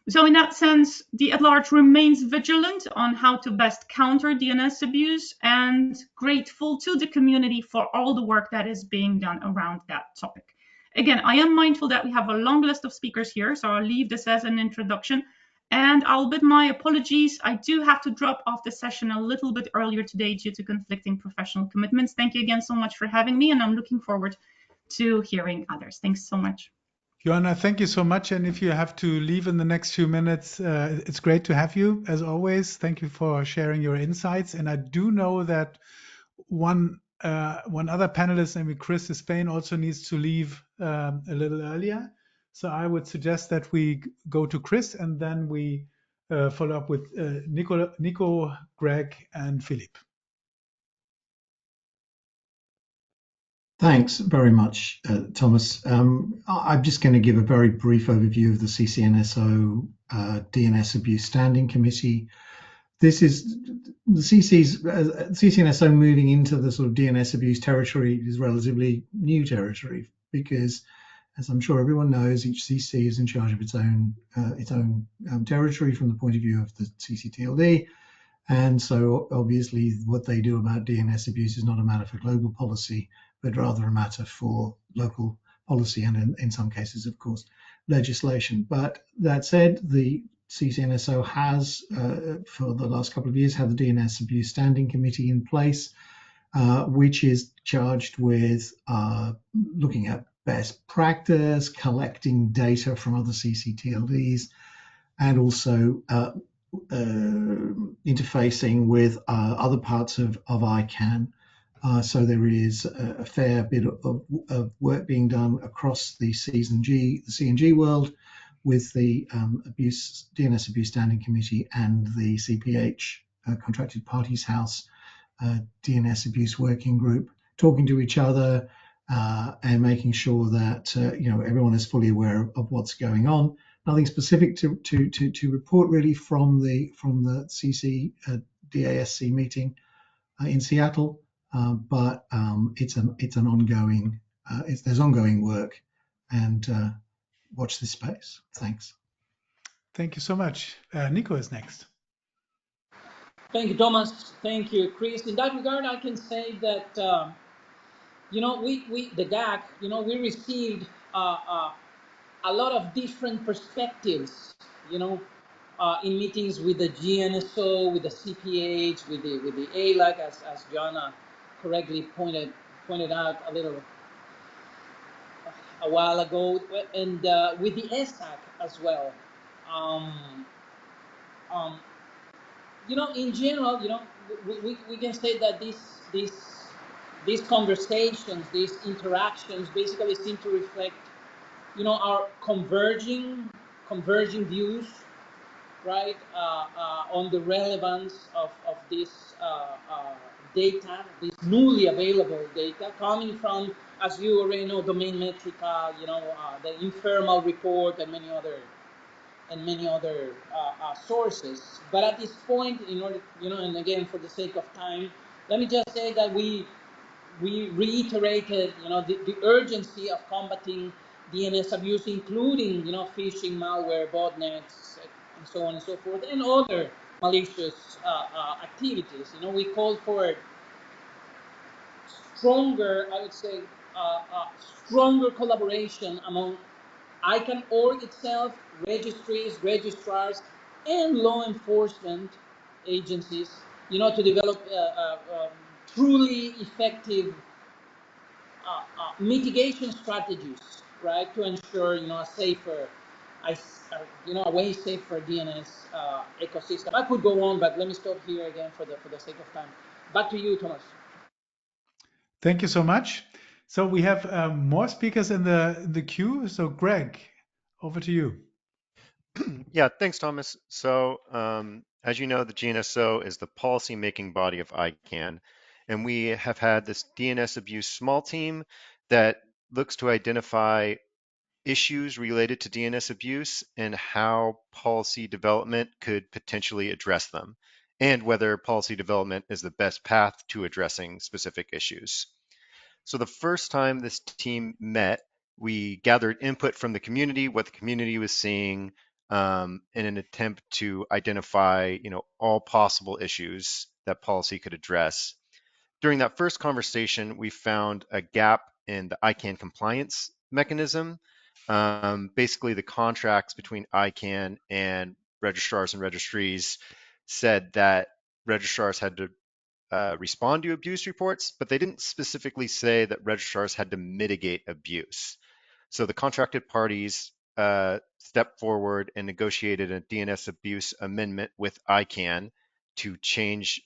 So in that sense, the at-large remains vigilant on how to best counter DNS abuse, and grateful to the community for all the work that is being done around that topic. Again, I am mindful that we have a long list of speakers here, so I'll leave this as an introduction. And I'll bid my apologies. I do have to drop off the session a little bit earlier today due to conflicting professional commitments. Thank you again so much for having me, and I'm looking forward to hearing others. Thanks so much. Joanna, thank you so much. And if you have to leave in the next few minutes, it's great to have you as always. Thank you for sharing your insights. And I do know that one other panelist, named Chris Spain, also needs to leave a little earlier. So I would suggest that we go to Chris and then we follow up with Nico, Greg, and Philippe. Thanks very much, Thomas. I'm just going to give a very brief overview of the CCNSO DNS Abuse Standing Committee. This is the CCNSO moving into the sort of DNS abuse territory is relatively new territory because, as I'm sure everyone knows, each CC is in charge of its own territory from the point of view of the CCTLD. And so obviously what they do about DNS abuse is not a matter for global policy, but rather a matter for local policy and in some cases, of course, legislation. But that said, the CCNSO has, for the last couple of years, had the DNS Abuse Standing Committee in place, which is charged with looking at best practice, collecting data from other CCTLDs, and also interfacing with other parts of ICANN. So there is a fair bit of work being done across the C&G world with the DNS Abuse Standing Committee and the CPH, Contracted Parties House DNS Abuse Working Group, talking to each other and making sure that everyone is fully aware of what's going on. Nothing specific to report really from the CC DASC meeting in Seattle, but it's an ongoing there's ongoing work, and watch this space. Thanks. Thank you so much. Nico is next. Thank you, Thomas. Thank you, Chris. In that regard, I can say that we the GAC, we received a lot of different perspectives, in meetings with the GNSO, with the CPH, with the ALAC, as Joanna correctly pointed out a while ago, and with the ESAC as well. in general, we can say that these conversations, these interactions, basically seem to reflect, our converging views, right, on the relevance of this data, this newly available data coming from, as you already know, domain metrica, the informal report, and many other sources. But at this point, in order, and again, for the sake of time, let me just say that we reiterated, the urgency of combating DNS abuse, including, phishing, malware, botnets, and so on and so forth, and other malicious activities. We called for stronger, I would say, stronger collaboration among ICANN.org itself, registries, registrars, and law enforcement agencies, to develop truly effective mitigation strategies, right, to ensure, a safer, a way safer DNS ecosystem. I could go on, but let me stop here again for the sake of time. Back to you, Thomas. Thank you so much. So we have more speakers in the queue. So Greg, over to you. Yeah, thanks, Thomas. So, as you know, the GNSO is the policy-making body of ICANN, and we have had this DNS abuse small team that looks to identify issues related to DNS abuse and how policy development could potentially address them, and whether policy development is the best path to addressing specific issues. So the first time this team met, we gathered input from the community, what the community was seeing, in an attempt to identify, all possible issues that policy could address. During that first conversation, we found a gap in the ICANN compliance mechanism. Basically, the contracts between ICANN and registrars and registries said that registrars had to respond to abuse reports, but they didn't specifically say that registrars had to mitigate abuse. So the contracted parties stepped forward and negotiated a DNS abuse amendment with ICANN to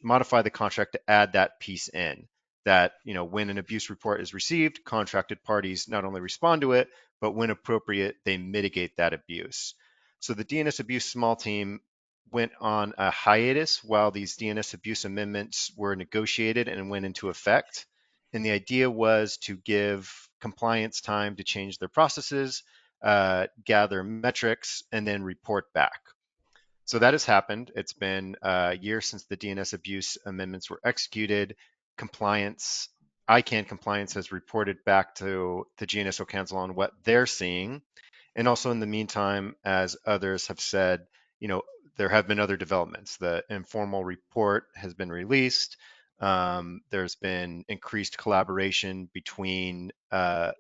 modify the contract to add that piece in. That, when an abuse report is received, contracted parties not only respond to it, but when appropriate, they mitigate that abuse. So the DNS abuse small team went on a hiatus while these DNS abuse amendments were negotiated and went into effect. And the idea was to give compliance time to change their processes, gather metrics, and then report back. So that has happened. It's been a year since the DNS abuse amendments were executed. ICANN compliance has reported back to the GNSO Council on what they're seeing. And also in the meantime, as others have said, there have been other developments. The informal report has been released. There's been increased collaboration between the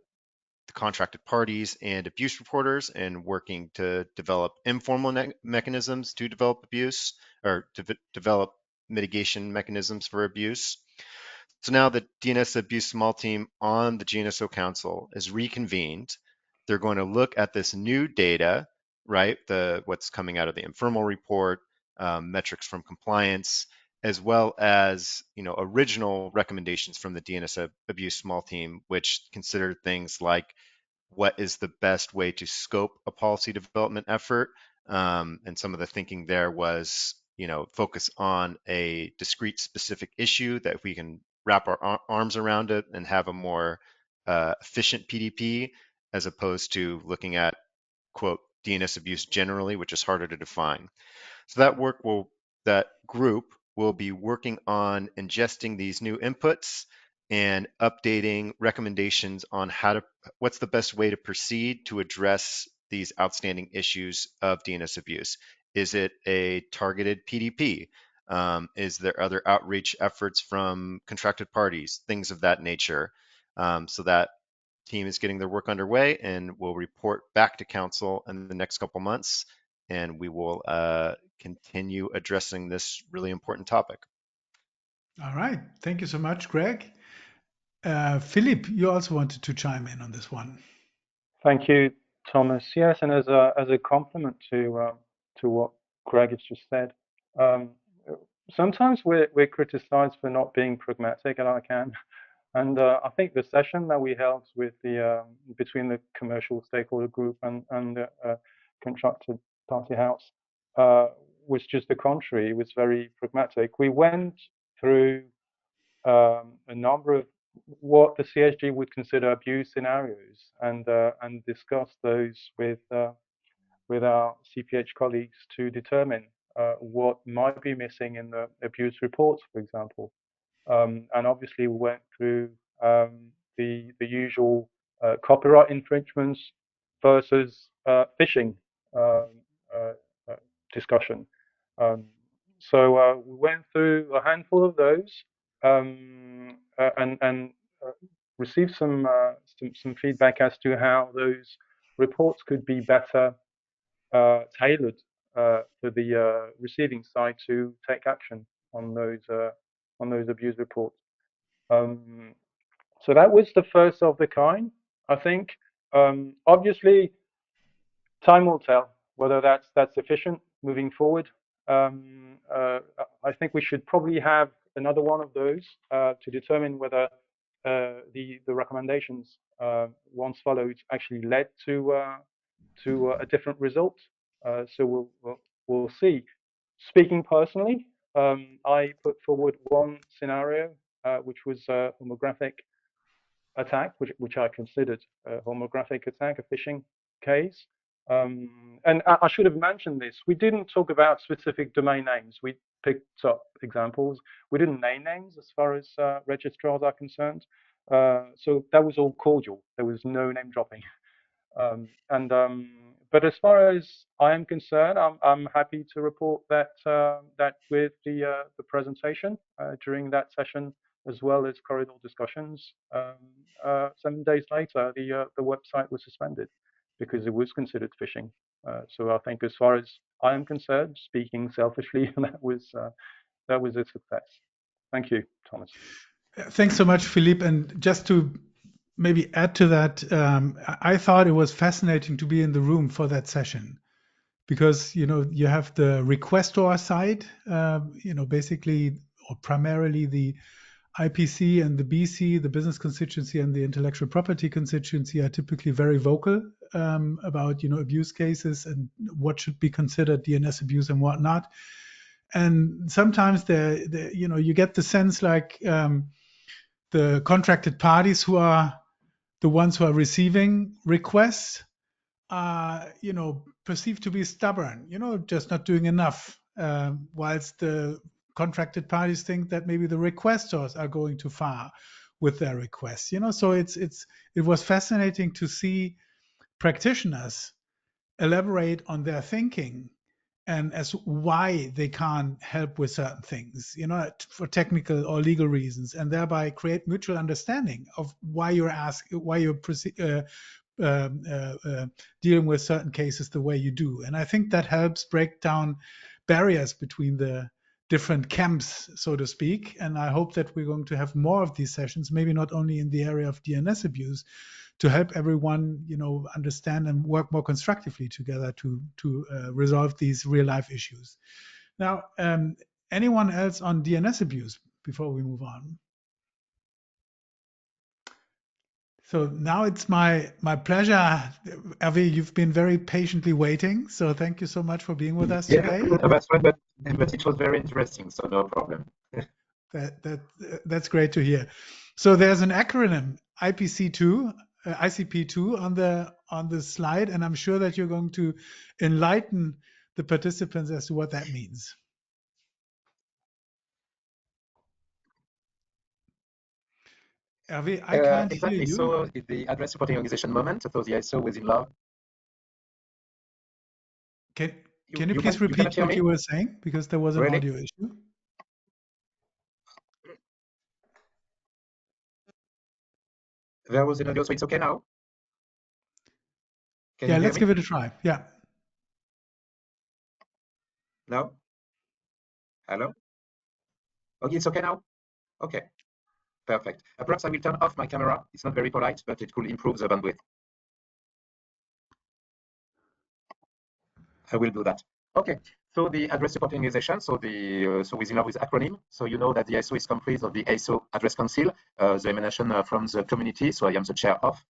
contracted parties and abuse reporters, and working to develop informal mechanisms to develop abuse, or develop mitigation mechanisms for abuse. So now the DNS abuse small team on the GNSO Council is reconvened. They're going to look at this new data, right? What's coming out of the informal report, metrics from compliance, as well as original recommendations from the DNS abuse small team, which considered things like what is the best way to scope a policy development effort. And some of the thinking there was, focus on a discrete specific issue that if we can wrap our arms around it and have a more efficient PDP, as opposed to looking at, quote, DNS abuse generally, which is harder to define. So that group will be working on ingesting these new inputs and updating recommendations on what's the best way to proceed to address these outstanding issues of DNS abuse. Is it a targeted PDP? Is there other outreach efforts from contracted parties, things of that nature? So that team is getting their work underway and will report back to council in the next couple months, and we will continue addressing this really important topic. All right. Thank you so much, Greg. Philippe, you also wanted to chime in on this one. Thank you, Thomas. Yes, and as a compliment to what Greg has just said, sometimes we're criticized for not being pragmatic at ICANN. And I think the session that we held with the between the commercial stakeholder group and the contracted party house was just the contrary. It was very pragmatic. We went through a number of what the CSG would consider abuse scenarios and discussed those with our CPH colleagues to determine what might be missing in the abuse reports, for example. And obviously we went through the usual copyright infringements versus phishing discussion. So we went through a handful of those and received some feedback as to how those reports could be better tailored for the receiving side to take action on those abuse reports. So that was the first of the kind, I think. Obviously, time will tell whether that's sufficient moving forward. I think we should probably have another one of those to determine whether the recommendations, once followed, actually led to a different result. So we'll see. Speaking personally, I put forward one scenario, which was a homographic attack, which I considered a homographic attack, a phishing case. And I should have mentioned this. We didn't talk about specific domain names. We picked up examples. We didn't name names as far as registrars are concerned. So that was all cordial. There was no name dropping. But as far as I am concerned, I'm happy to report that that with the presentation during that session, as well as corridor discussions, 7 days later, the website was suspended because it was considered phishing. So I think, as far as I am concerned, speaking selfishly, that was a success. Thank you, Thomas. Thanks so much, Philippe. And just to maybe add to that, I thought it was fascinating to be in the room for that session, because you have the requestor side, basically or primarily the IPC and the BC, the business constituency and the intellectual property constituency, are typically very vocal about abuse cases and what should be considered DNS abuse and whatnot. And sometimes you get the sense like the contracted parties, who are the ones who are receiving requests, are perceived to be stubborn, just not doing enough, whilst the contracted parties think that maybe the requesters are going too far with their requests. So it was fascinating to see practitioners elaborate on their thinking and as why they can't help with certain things, for technical or legal reasons, and thereby create mutual understanding of why you're dealing with certain cases the way you do. And I think that helps break down barriers between the different camps, so to speak. And I hope that we're going to have more of these sessions, maybe not only in the area of DNS abuse, to help everyone, understand and work more constructively together to resolve these real life issues. Now, anyone else on DNS abuse before we move on? So now it's my pleasure. Hervé, you've been very patiently waiting, so thank you so much for being with us today. That's right, but it was very interesting, so no problem. That's great to hear. So there's an acronym, ICP2 on the slide, and I'm sure that you're going to enlighten the participants as to what that means. Hervé, I can't exactly. hear you. So the address supporting organization moment, so the ISO was in love. Can you please repeat what you were saying? Because there was an audio issue. There was an audio, so it's okay now? Yeah, let's give it a try. Yeah. No? Hello? Okay, it's okay now? Okay. Perfect. Perhaps I will turn off my camera. It's not very polite, but it could improve the bandwidth. I will do that. Okay. So the address support organization, so we love with acronym. So you know that the ISO is comprised of the ISO Address Council, the emanation from the community. So I am the chair of.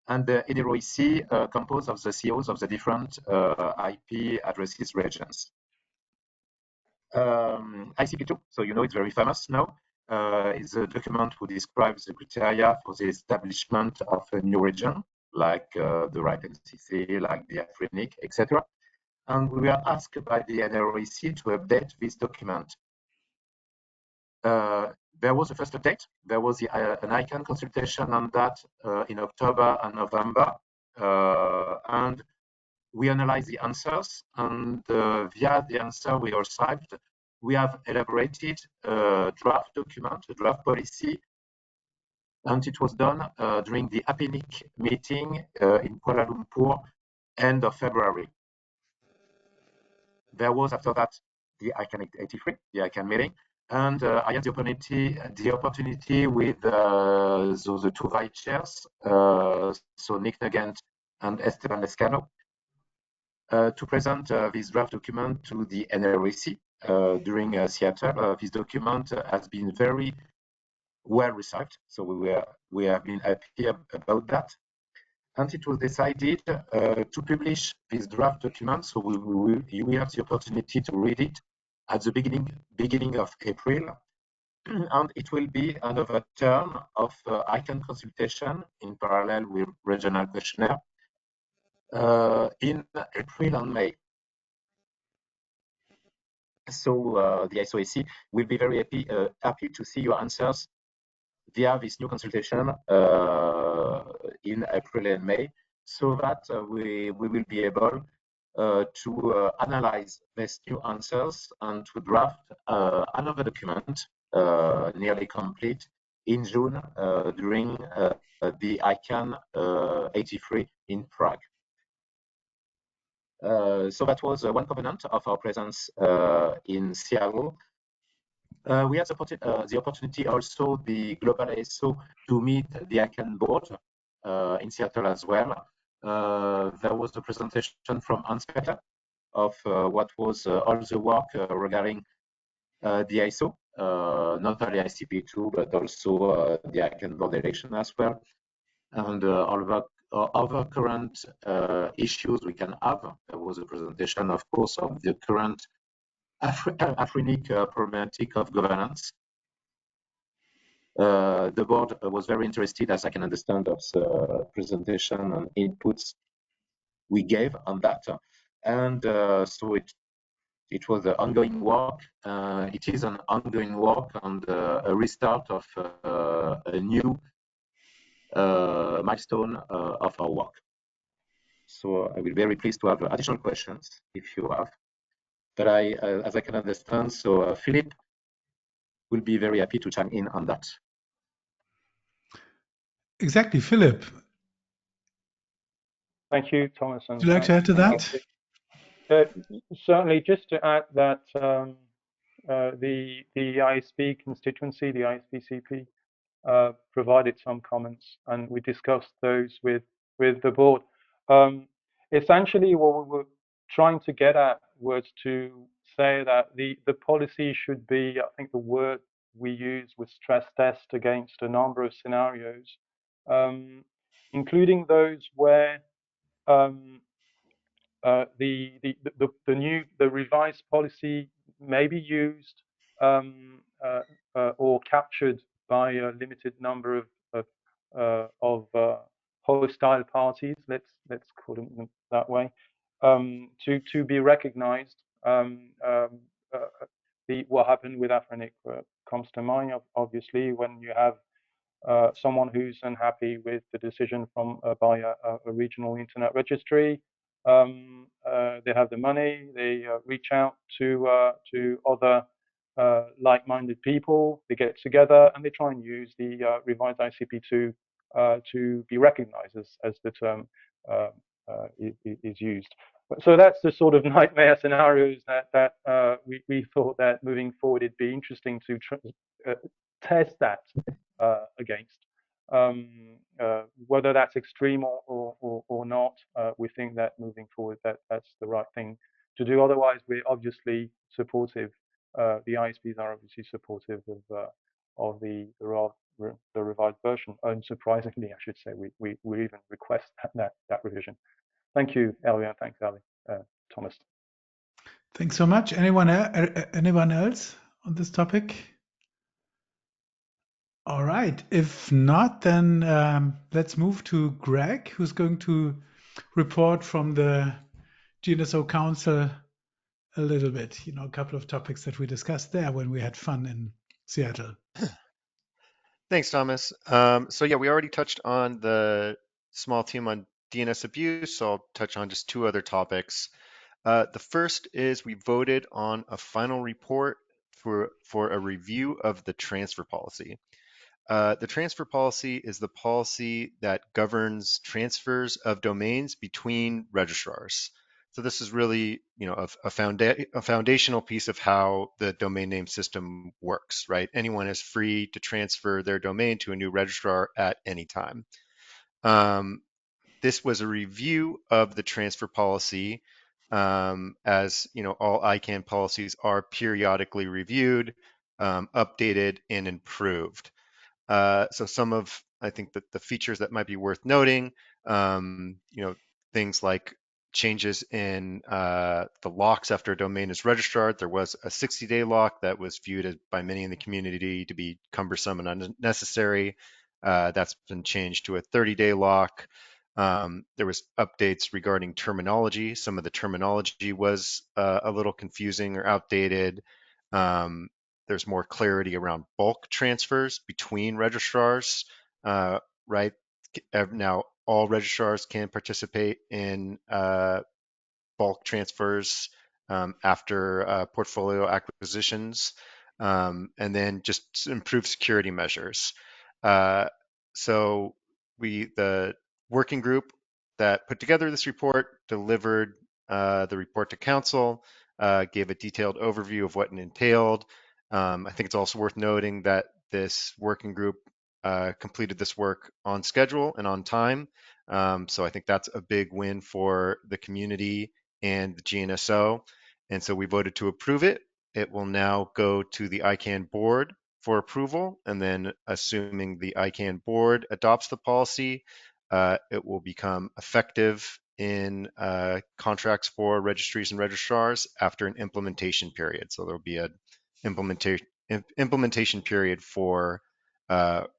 And the NROEC composed of the CEOs of the different IP addresses regions. ICP2, so you know it's very famous now, is a document who describes the criteria for the establishment of a new region, like the right NCC, like the Afrinic, etc. And we were asked by the NROEC to update this document. There was a first update. There was an ICANN consultation on that in October and November. And we analyzed the answers, and via the answer we received, we have elaborated a draft document, a draft policy, and it was done during the APNIC meeting in Kuala Lumpur, end of February. There was after that the ICANN83, the ICANN meeting, and I had the opportunity with the two vice chairs, so Nick Nugent and Esteban Lescano, to present this draft document to the NREC during Seattle. This document has been very well received, so we have been happy about that. And it was decided to publish this draft document, so you will have the opportunity to read it at the beginning of April. And it will be another turn of ICANN consultation in parallel with regional questionnaire in April and May. So the ISOAC will be very happy to see your answers via this new consultation in April and May, so that we will be able to analyze these new answers and to draft another document nearly complete in June during the ICANN 83 in Prague. So that was one component of our presence in Seattle. We had the opportunity also, the Global ISO, to meet the ICANN board in Seattle as well. There was a presentation from Hans Peter of what was all the work regarding the ISO, not only ICP2, but also the ICANN board election as well, and all of other current issues we can have. There was a presentation, of course, of the current Afrinic problematic of governance. The board was very interested, as I can understand, of the presentation and inputs we gave on that. And so it was an ongoing work. It is an ongoing work and a restart of a new milestone of our work. So I will be very pleased to have additional questions if you have. But as I can understand, so Philip will be very happy to chime in on that. Exactly, Philip. Thank you, Thomas. Would you like to add to that? Certainly, just to add that the ISP constituency, the ISPCP, provided some comments, and we discussed those with the board. Essentially, what we were trying to get at was to say that the policy should be, I think the word we used was stress test against a number of scenarios, including those where the revised policy may be used or captured by a limited number of hostile parties. Let's call them that way, to be recognized. What happened with Afrinic comes to mind, obviously, when you have someone who's unhappy with the decision by a regional internet registry. They have the money, they reach out to other like-minded people, they get together and they try and use the revised ICP2 to be recognized as the term is used. So that's the sort of nightmare scenarios that we thought that moving forward it'd be interesting to test that against. Whether that's extreme or not, we think that moving forward that's the right thing to do otherwise. We're obviously supportive. The ISPs are obviously supportive of the revised version. Unsurprisingly, I should say, we even request that revision. Thank you, Elia. Thanks, Ali. Thomas. Thanks so much. Anyone else on this topic? All right. If not, then let's move to Greg, who's going to report from the GNSO Council a little bit, a couple of topics that we discussed there when we had fun in Seattle. Thanks, Thomas. So yeah, we already touched on the small team on DNS abuse, so I'll touch on just two other topics. The first is we voted on a final report for a review of the transfer policy. The transfer policy is the policy that governs transfers of domains between registrars. So this is really, a foundational piece of how the domain name system works, right? Anyone is free to transfer their domain to a new registrar at any time. This was a review of the transfer policy, as all ICANN policies are periodically reviewed, updated, and improved. So some of, I think, that the features that might be worth noting, things like changes in the locks after a domain is registered. There was a 60-day lock that was viewed by many in the community to be cumbersome and unnecessary. That's been changed to a 30-day lock. There was updates regarding terminology. Some of the terminology was a little confusing or outdated. There's more clarity around bulk transfers between registrars, right? Now, all registrars can participate in bulk transfers after portfolio acquisitions, and then just improve security measures. So the working group that put together this report delivered the report to council, gave a detailed overview of what it entailed. I think it's also worth noting that this working group completed this work on schedule and on time. So I think that's a big win for the community and the GNSO. And so we voted to approve it. It will now go to the ICANN board for approval. And then assuming the ICANN board adopts the policy, it will become effective in contracts for registries and registrars after an implementation period. So there'll be an implementation period for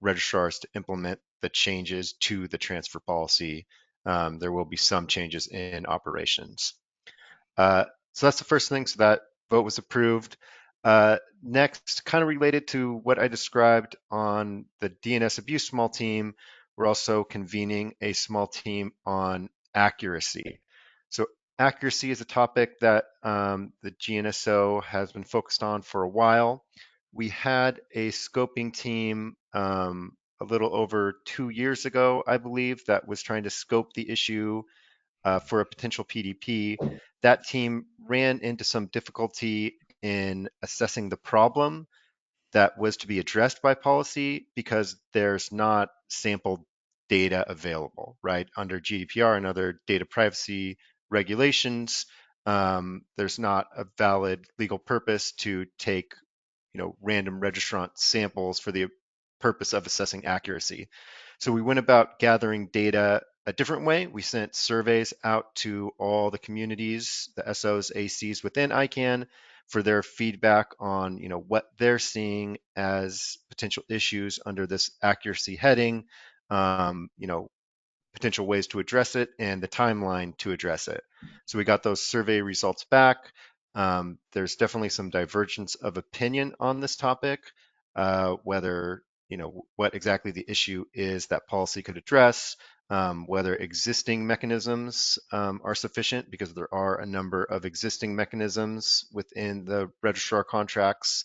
registrars to implement the changes to the transfer policy. There will be some changes in operations. So that's the first thing. So that vote was approved. Next, kind of related to what I described on the DNS abuse small team, we're also convening a small team on accuracy. So accuracy is a topic that the GNSO has been focused on for a while. We had a scoping team a little over 2 years ago, I believe, that was trying to scope the issue for a potential PDP. That team ran into some difficulty in assessing the problem that was to be addressed by policy because there's not sample data available, right? Under GDPR and other data privacy regulations, there's not a valid legal purpose to take random registrant samples for the purpose of assessing accuracy. So we went about gathering data a different way. We sent surveys out to all the communities, the SOs, ACs within ICANN for their feedback on what they're seeing as potential issues under this accuracy heading, potential ways to address it, and the timeline to address it. So we got those survey results back. There's definitely some divergence of opinion on this topic, whether what exactly the issue is that policy could address, whether existing mechanisms are sufficient, because there are a number of existing mechanisms within the registrar contracts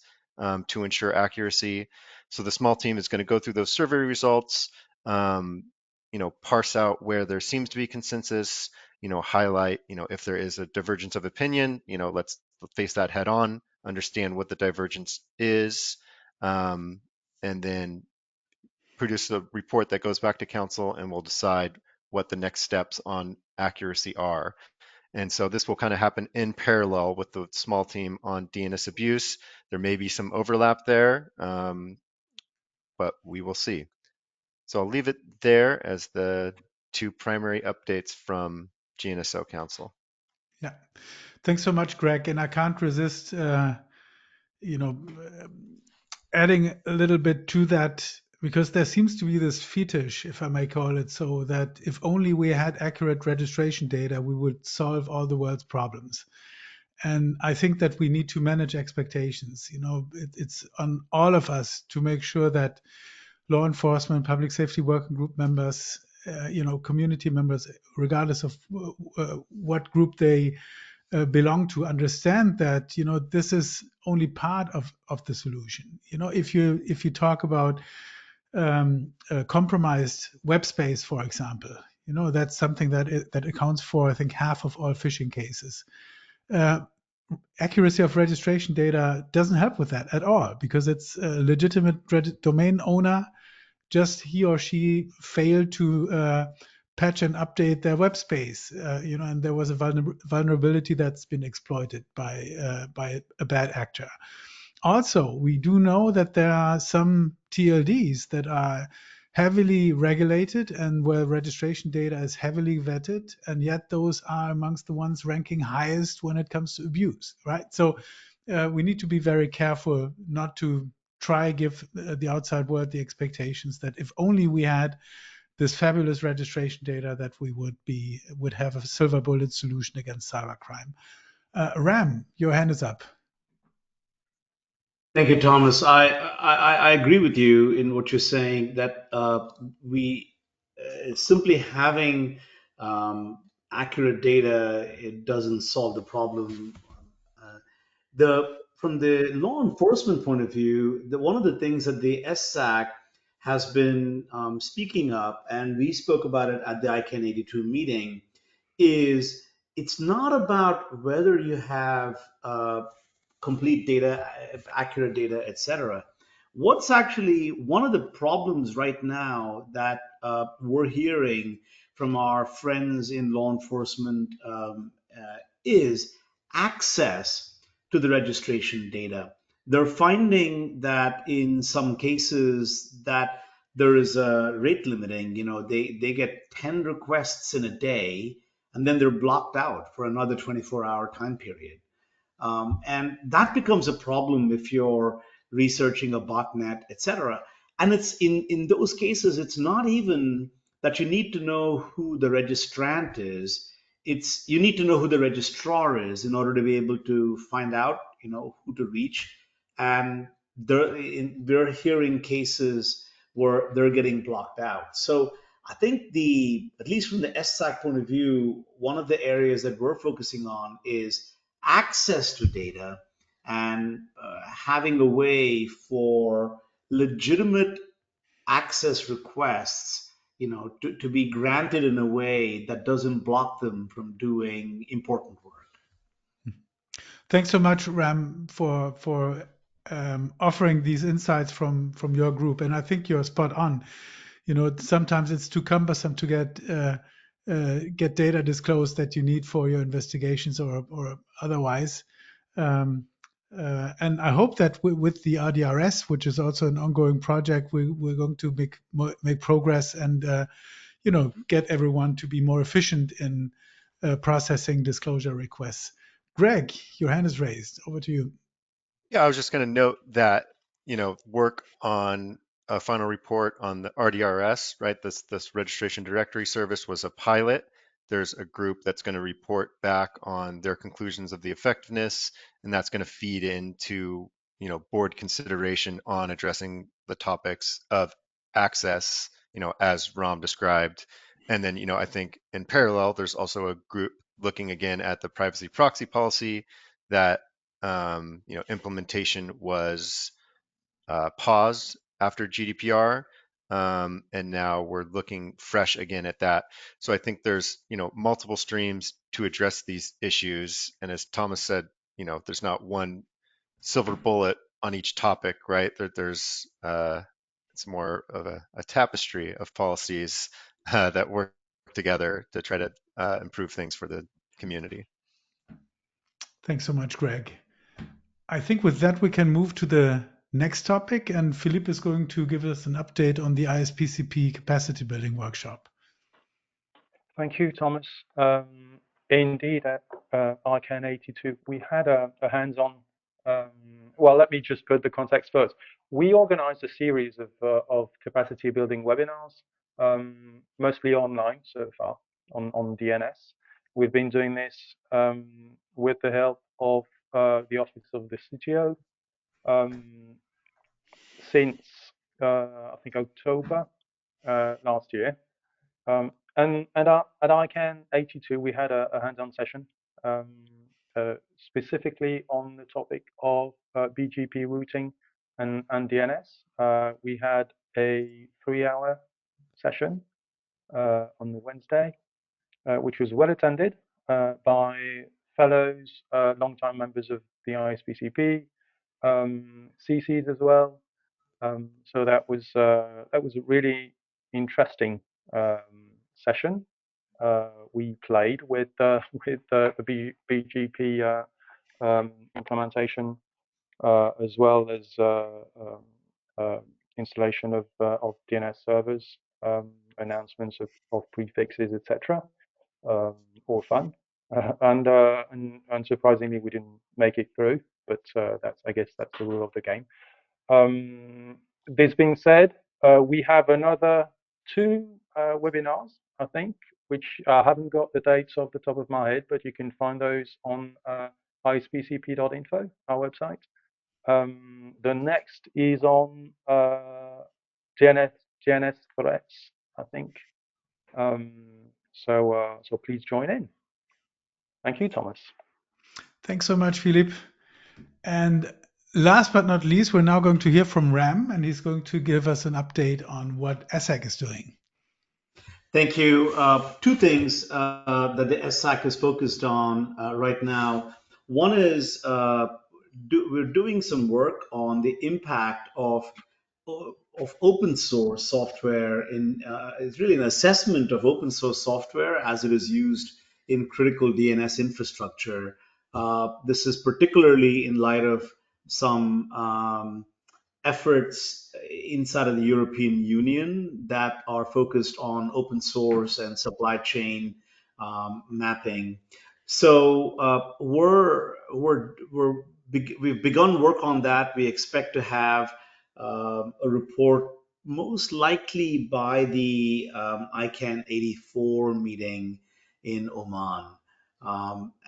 to ensure accuracy. So the small team is going to go through those survey results, parse out where there seems to be consensus, highlight, if there is a divergence of opinion, let's face that head on, understand what the divergence is, and then produce a report that goes back to council, and we'll decide what the next steps on accuracy are. And so this will kind of happen in parallel with the small team on DNS abuse. There may be some overlap there, but we will see. So I'll leave it there as the two primary updates from GNSO Council. Yeah, thanks so much, Greg. And I can't resist, adding a little bit to that, because there seems to be this fetish, if I may call it so, that if only we had accurate registration data, we would solve all the world's problems. And I think that we need to manage expectations. It's on all of us to make sure that law enforcement, public safety working group members, community members, regardless of what group they belong to, understand that this is only part of the solution. If you talk about compromised web space, for example, that's something that accounts for, I think, half of all phishing cases. Accuracy of registration data doesn't help with that at all, because it's a legitimate domain owner, just he or she failed to patch and update their web space, and there was a vulnerability that's been exploited by a bad actor. Also, we do know that there are some TLDs that are heavily regulated and where registration data is heavily vetted, and yet those are amongst the ones ranking highest when it comes to abuse, right? So we need to be very careful not to try give the outside world the expectations that if only we had this fabulous registration data, that we would have a silver bullet solution against cybercrime. Ram, your hand is up. Thank you, Thomas. I agree with you in what you're saying, that we simply having accurate data, it doesn't solve the problem. From the law enforcement point of view, one of the things that the SSAC has been speaking up, and we spoke about it at the ICANN82 meeting, is it's not about whether you have complete data, accurate data, etc. What's actually one of the problems right now that we're hearing from our friends in law enforcement is access to the registration data. They're finding that in some cases that there is a rate limiting. They get 10 requests in a day, and then they're blocked out for another 24-hour time period. And that becomes a problem if you're researching a botnet, etc. And it's in those cases, it's not even that you need to know who the registrant is. It's you need to know who the registrar is in order to be able to find out, who to reach. And we're hearing cases where they're getting blocked out. So I think at least from the SSAC point of view, one of the areas that we're focusing on is access to data and having a way for legitimate access requests, to be granted in a way that doesn't block them from doing important work. Thanks so much, Ram, for offering these insights from your group. And I think you're spot on. Sometimes it's too cumbersome to get data disclosed that you need for your investigations or otherwise. And I hope that with the RDRS, which is also an ongoing project, we're going to make progress and get everyone to be more efficient in processing disclosure requests. Greg, your hand is raised. Over to you. Yeah, I was just going to note that, work on a final report on the RDRS, right? This registration directory service was a pilot. There's a group that's going to report back on their conclusions of the effectiveness, and that's going to feed into, board consideration on addressing the topics of access, as Ram described. And then, I think in parallel, there's also a group looking again at the privacy proxy policy that implementation was paused after GDPR, and now we're looking fresh again at that. So I think there's multiple streams to address these issues, and as Thomas said, there's not one silver bullet on each topic, right? There's it's more of a tapestry of policies that work together to try to improve things for the community. Thanks so much, Greg. I think with that, we can move to the next topic, and Philippe is going to give us an update on the ISPCP capacity building workshop. Thank you, Thomas. Indeed, at ICANN82, we had a hands-on. Well, let me just put the context first. We organized a series of capacity building webinars, mostly online so far on DNS. We've been doing this with the help of the Office of the CTO since I think October last year. And at ICANN82, we had a hands-on session specifically on the topic of BGP routing and DNS. We had a 3-hour session on the Wednesday, which was well attended by fellows, longtime members of the ISPCP, CCs as well. So that was a really interesting session. We played with the BGP implementation as well as installation of DNS servers, announcements of prefixes, etc. All fun, and surprisingly, we didn't make it through. But I guess that's the rule of the game. This being said, we have another 2 webinars, I think, which I haven't got the dates off the top of my head, but you can find those on ispcp.info, our website. The next is on DNS threats, I think. So please join in. Thank you, Thomas. Thanks so much, Philippe. And last but not least, we're now going to hear from Ram, and he's going to give us an update on what ESSAC is doing. Thank you. 2 things that the ESSAC is focused on right now. One is we're doing some work on the impact of open source software. It's really an assessment of open source software as it is used in critical DNS infrastructure. This is particularly in light of some efforts inside of the European Union that are focused on open source and supply chain mapping. So we've begun work on that. We expect to have a report most likely by the ICANN84 meeting in Oman.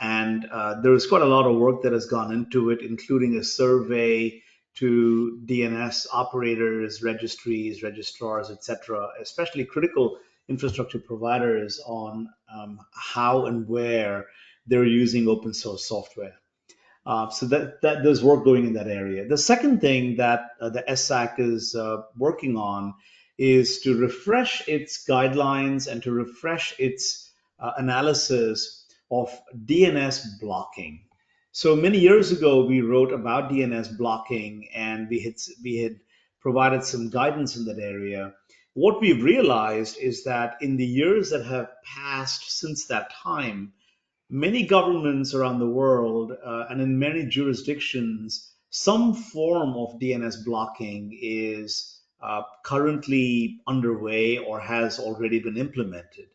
And there is quite a lot of work that has gone into it, including a survey to DNS operators, registries, registrars, etc., especially critical infrastructure providers on how and where they're using open source software. So that there's work going in that area. The second thing that the ESSAC is working on is to refresh its guidelines and to refresh its analysis of DNS blocking. So many years ago, we wrote about DNS blocking, and we had provided some guidance in that area. What we've realized is that in the years that have passed since that time, many governments around the world and in many jurisdictions, some form of DNS blocking is currently underway or has already been implemented.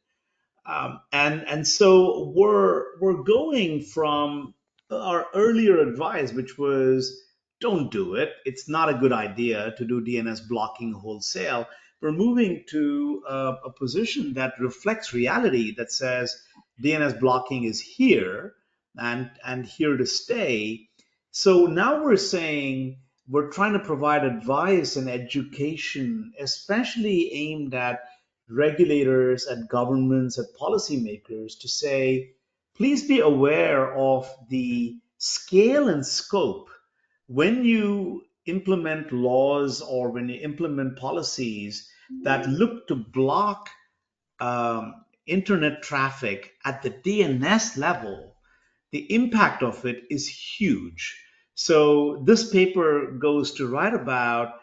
And so we're going from our earlier advice, which was don't do it. It's not a good idea to do DNS blocking wholesale. We're moving to a position that reflects reality, that says DNS blocking is here and here to stay. So now we're saying we're trying to provide advice and education, especially aimed at regulators, at governments, at policymakers, to say, please be aware of the scale and scope when you implement laws or when you implement policies that look to block internet traffic at the DNS level. The impact of it is huge. So this paper goes to write about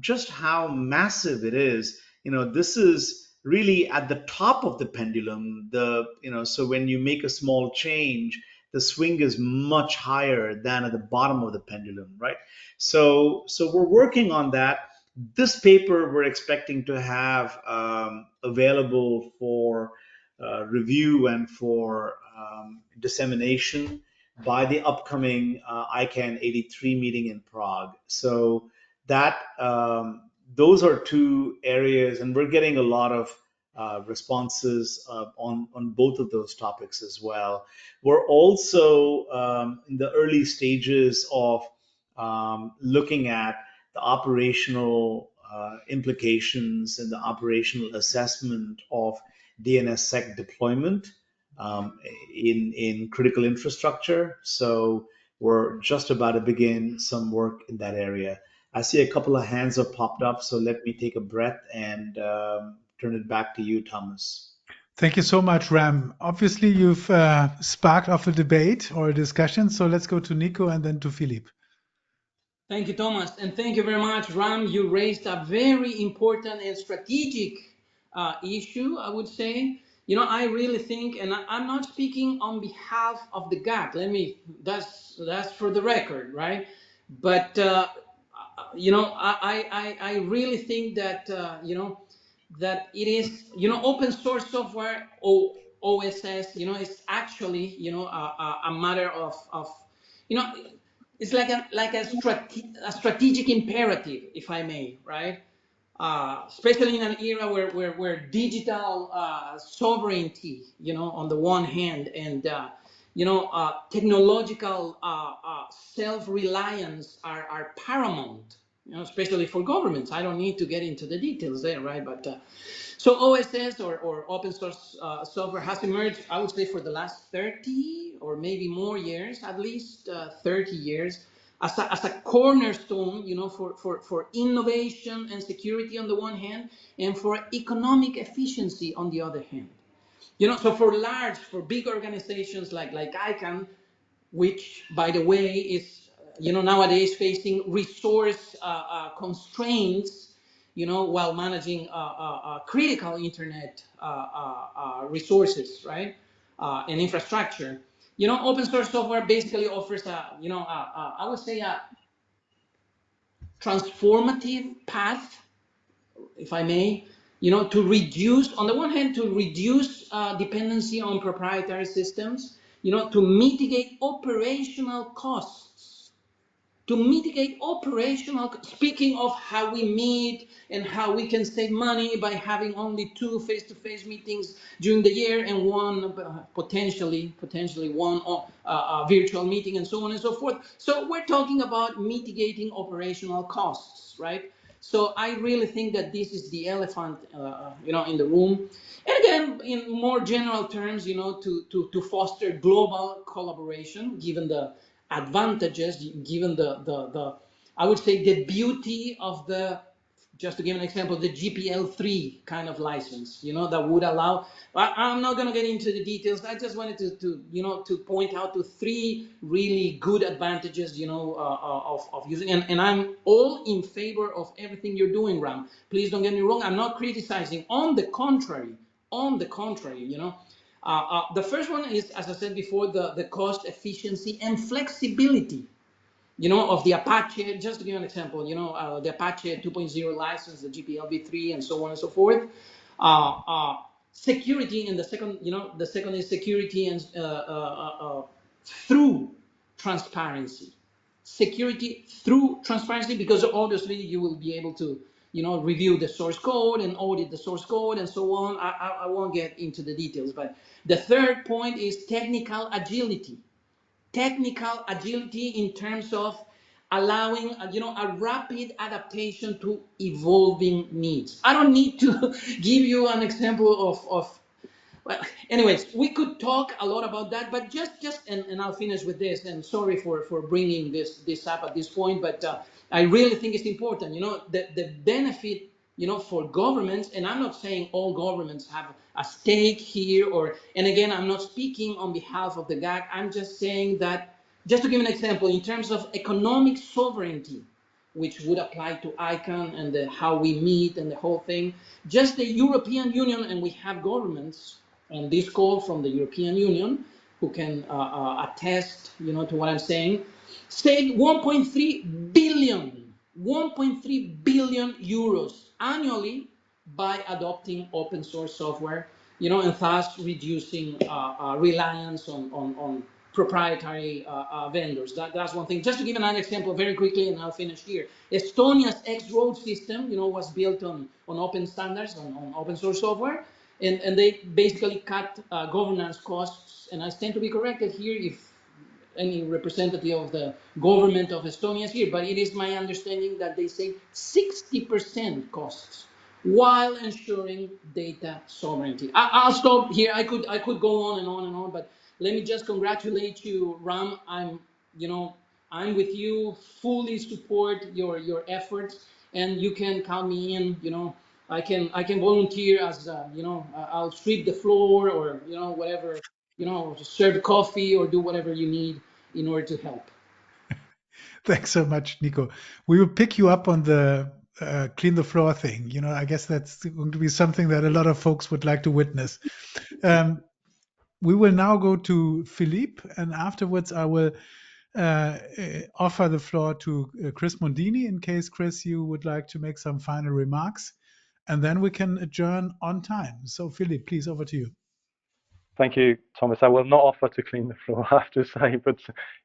just how massive it is. You know, this is really at the top of the pendulum. So when you make a small change, the swing is much higher than at the bottom of the pendulum, right? So we're working on that. This paper we're expecting to have available for review and for dissemination by the upcoming ICANN 83 meeting in Prague. So that those are two areas, and we're getting a lot of responses on both of those topics as well. We're also in the early stages of looking at the operational implications and the operational assessment of DNSSEC deployment in critical infrastructure. So we're just about to begin some work in that area. I see a couple of hands have popped up, so let me take a breath and turn it back to you, Thomas. Thank you so much, Ram. Obviously, you've sparked off a debate or a discussion. So let's go to Nico and then to Philippe. Thank you, Thomas, and thank you very much, Ram. You raised a very important and strategic issue, I would say. You know, I really think, and I'm not speaking on behalf of the GAC. That's for the record, right? But you know, I really think that you know, that it is, you know, open source software, OSS, you know, it's actually, you know, a matter of, you know, it's like a strategic imperative, if I may, right? Especially in an era where digital sovereignty, you know, on the one hand, and you know, technological self-reliance are paramount, you know, especially for governments. I don't need to get into the details there, right? But so OSS or open source software has emerged, I would say, for the last 30 or maybe more years, at least 30 years, as a cornerstone, you know, for innovation and security on the one hand, and for economic efficiency on the other hand. You know, so for big organizations like ICANN, which, by the way, is, you know, nowadays facing resource constraints, you know, while managing critical internet resources, right, and infrastructure. You know, open source software basically offers I would say a transformative path, if I may, you know, to reduce, on the one hand, to reduce dependency on proprietary systems, you know, to mitigate operational costs, speaking of how we meet and how we can save money by having only 2 face-to-face meetings during the year and one potentially one virtual meeting, and so on and so forth. So we're talking about mitigating operational costs, right? So I really think that this is the elephant, you know, in the room. And again, in more general terms, you know, to foster global collaboration, given the advantages, given the I would say the beauty of the, just to give an example, the GPL3 kind of license, you know, that would allow, I'm not going to get into the details. I just wanted to you know, to point out to 3 really good advantages, you know, of using, and I'm all in favor of everything you're doing, Ram. Please don't get me wrong. I'm not criticizing. On the contrary, you know, the first one is, as I said before, the cost efficiency and flexibility, you know, of the Apache. Just to give an example, you know, the Apache 2.0 license, the GPLv3, and so on and so forth. Security, and the second, you know, the second is security and through transparency. Security through transparency, because obviously you will be able to, you know, review the source code and audit the source code and so on. I won't get into the details, but the third point is technical agility. Technical agility in terms of allowing, you know, a rapid adaptation to evolving needs. I don't need to give you an example of well, anyways, we could talk a lot about that, but and I'll finish with this. And sorry for bringing this up at this point, but I really think it's important. You know, the benefit, you know, for governments, and I'm not saying all governments have a stake here, and again, I'm not speaking on behalf of the GAC. I'm just saying that, just to give an example, in terms of economic sovereignty, which would apply to ICANN and how we meet and the whole thing. Just the European Union, and we have governments on this call from the European Union who can attest, to what I'm saying, saved 1.3 billion euros annually by adopting open source software, and thus reducing reliance on proprietary vendors. That's one thing. Just to give another example very quickly, and I'll finish here. Estonia's X-Road system, was built on open standards, on open source software, and they basically cut governance costs. And I stand to be corrected here if any representative of the government of Estonia is here, but it is my understanding that they save 60% costs while ensuring data sovereignty. I'll stop here. I could go on and on and on, but let me just congratulate you, Ram. I'm with you. Fully support your efforts, and you can count me in. I can volunteer as I'll sweep the floor or whatever, serve coffee or do whatever you need in order to help. Thanks so much, Nico. We will pick you up on the clean the floor thing. I guess that's going to be something that a lot of folks would like to witness. We will now go to Philippe, and afterwards I will offer the floor to Chris Mondini in case, Chris, you would like to make some final remarks, and then we can adjourn on time. So, Philippe, please, over to you. Thank you, Thomas. I will not offer to clean the floor, I have to say, but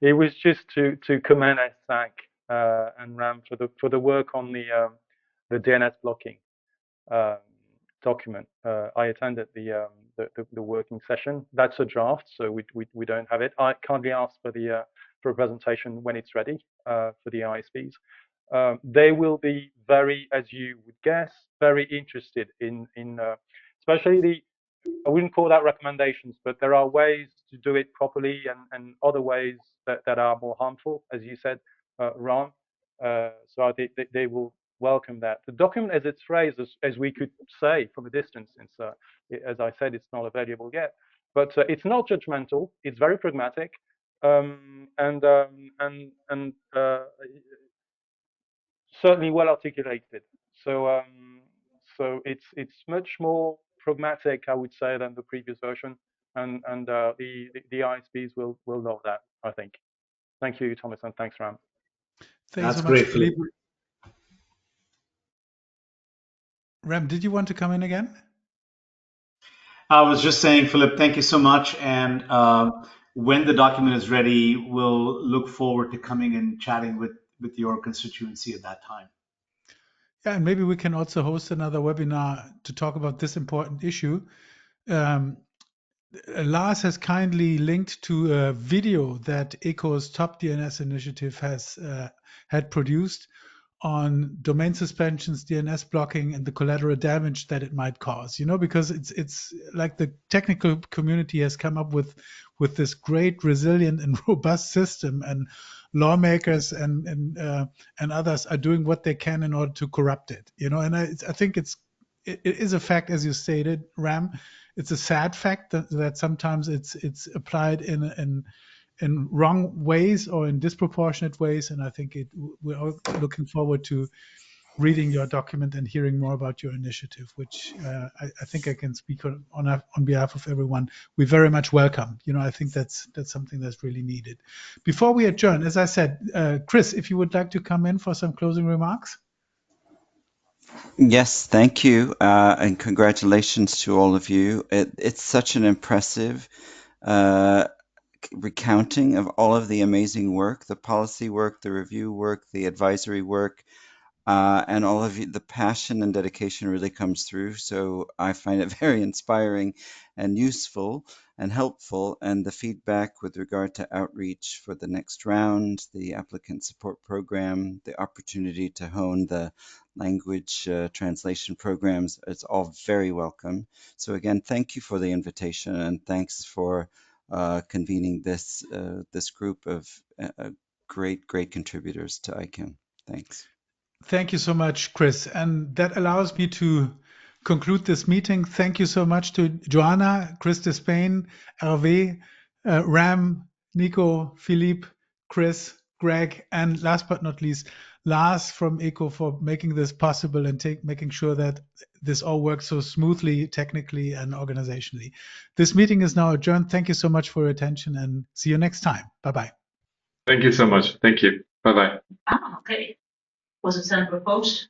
it was just to commend ESSAC and RAM for the work on the DNS blocking document. I attended the working session. That's a draft, so we don't have it. I kindly ask for a presentation when it's ready for the ISPs. They will be very, as you would guess, very interested in especially I wouldn't call that recommendations, but there are ways to do it properly and other ways that are more harmful, as you said, Ron. So I think they will welcome that. The document as it's phrased, as we could say from a distance, since as I said, it's not available yet, but it's not judgmental. It's very pragmatic, and certainly well articulated. So it's much more pragmatic, I would say, than the previous version, and the ISPs will love that, I think. Thank you, Thomas, and thanks, Ram. Thanks so much, Philippe. Ram, did you want to come in again? I was just saying, Philip, thank you so much. And when the document is ready, we'll look forward to coming and chatting with your constituency at that time. Yeah, and maybe we can also host another webinar to talk about this important issue. Lars has kindly linked to a video that ECO's Top DNS initiative has had produced on domain suspensions, DNS blocking, and the collateral damage that it might cause. Because it's like the technical community has come up with this great, resilient, and robust system, and lawmakers and others are doing what they can in order to corrupt it. And I think it is a fact, as you stated, Ram. It's a sad fact that sometimes it's applied in wrong ways or in disproportionate ways, and I think we're all looking forward to reading your document and hearing more about your initiative, which I think I can speak on behalf of everyone. We very much welcome. I think that's something that's really needed. Before we adjourn, as I said, Chris, if you would like to come in for some closing remarks. Yes, thank you, and congratulations to all of you. It's such an impressive recounting of all of the amazing work, the policy work, the review work, the advisory work, and all of you. The passion and dedication really comes through. So I find it very inspiring and useful and helpful. And the feedback with regard to outreach for the next round, the applicant support program, the opportunity to hone the language translation programs, it's all very welcome. So again, thank you for the invitation, and thanks for convening this group of great contributors to ICANN. Thanks. Thank you so much, Chris. And that allows me to conclude this meeting. Thank you so much to Joanna, Chris Despain, Hervé, Ram, Nico, Philippe, Chris, Greg, and last but not least, Lars from ECO for making this possible and making sure that this all works so smoothly, technically and organizationally. This meeting is now adjourned. Thank you so much for your attention and see you next time. Bye-bye. Thank you so much. Thank you. Bye-bye. Okay. Was it then proposed?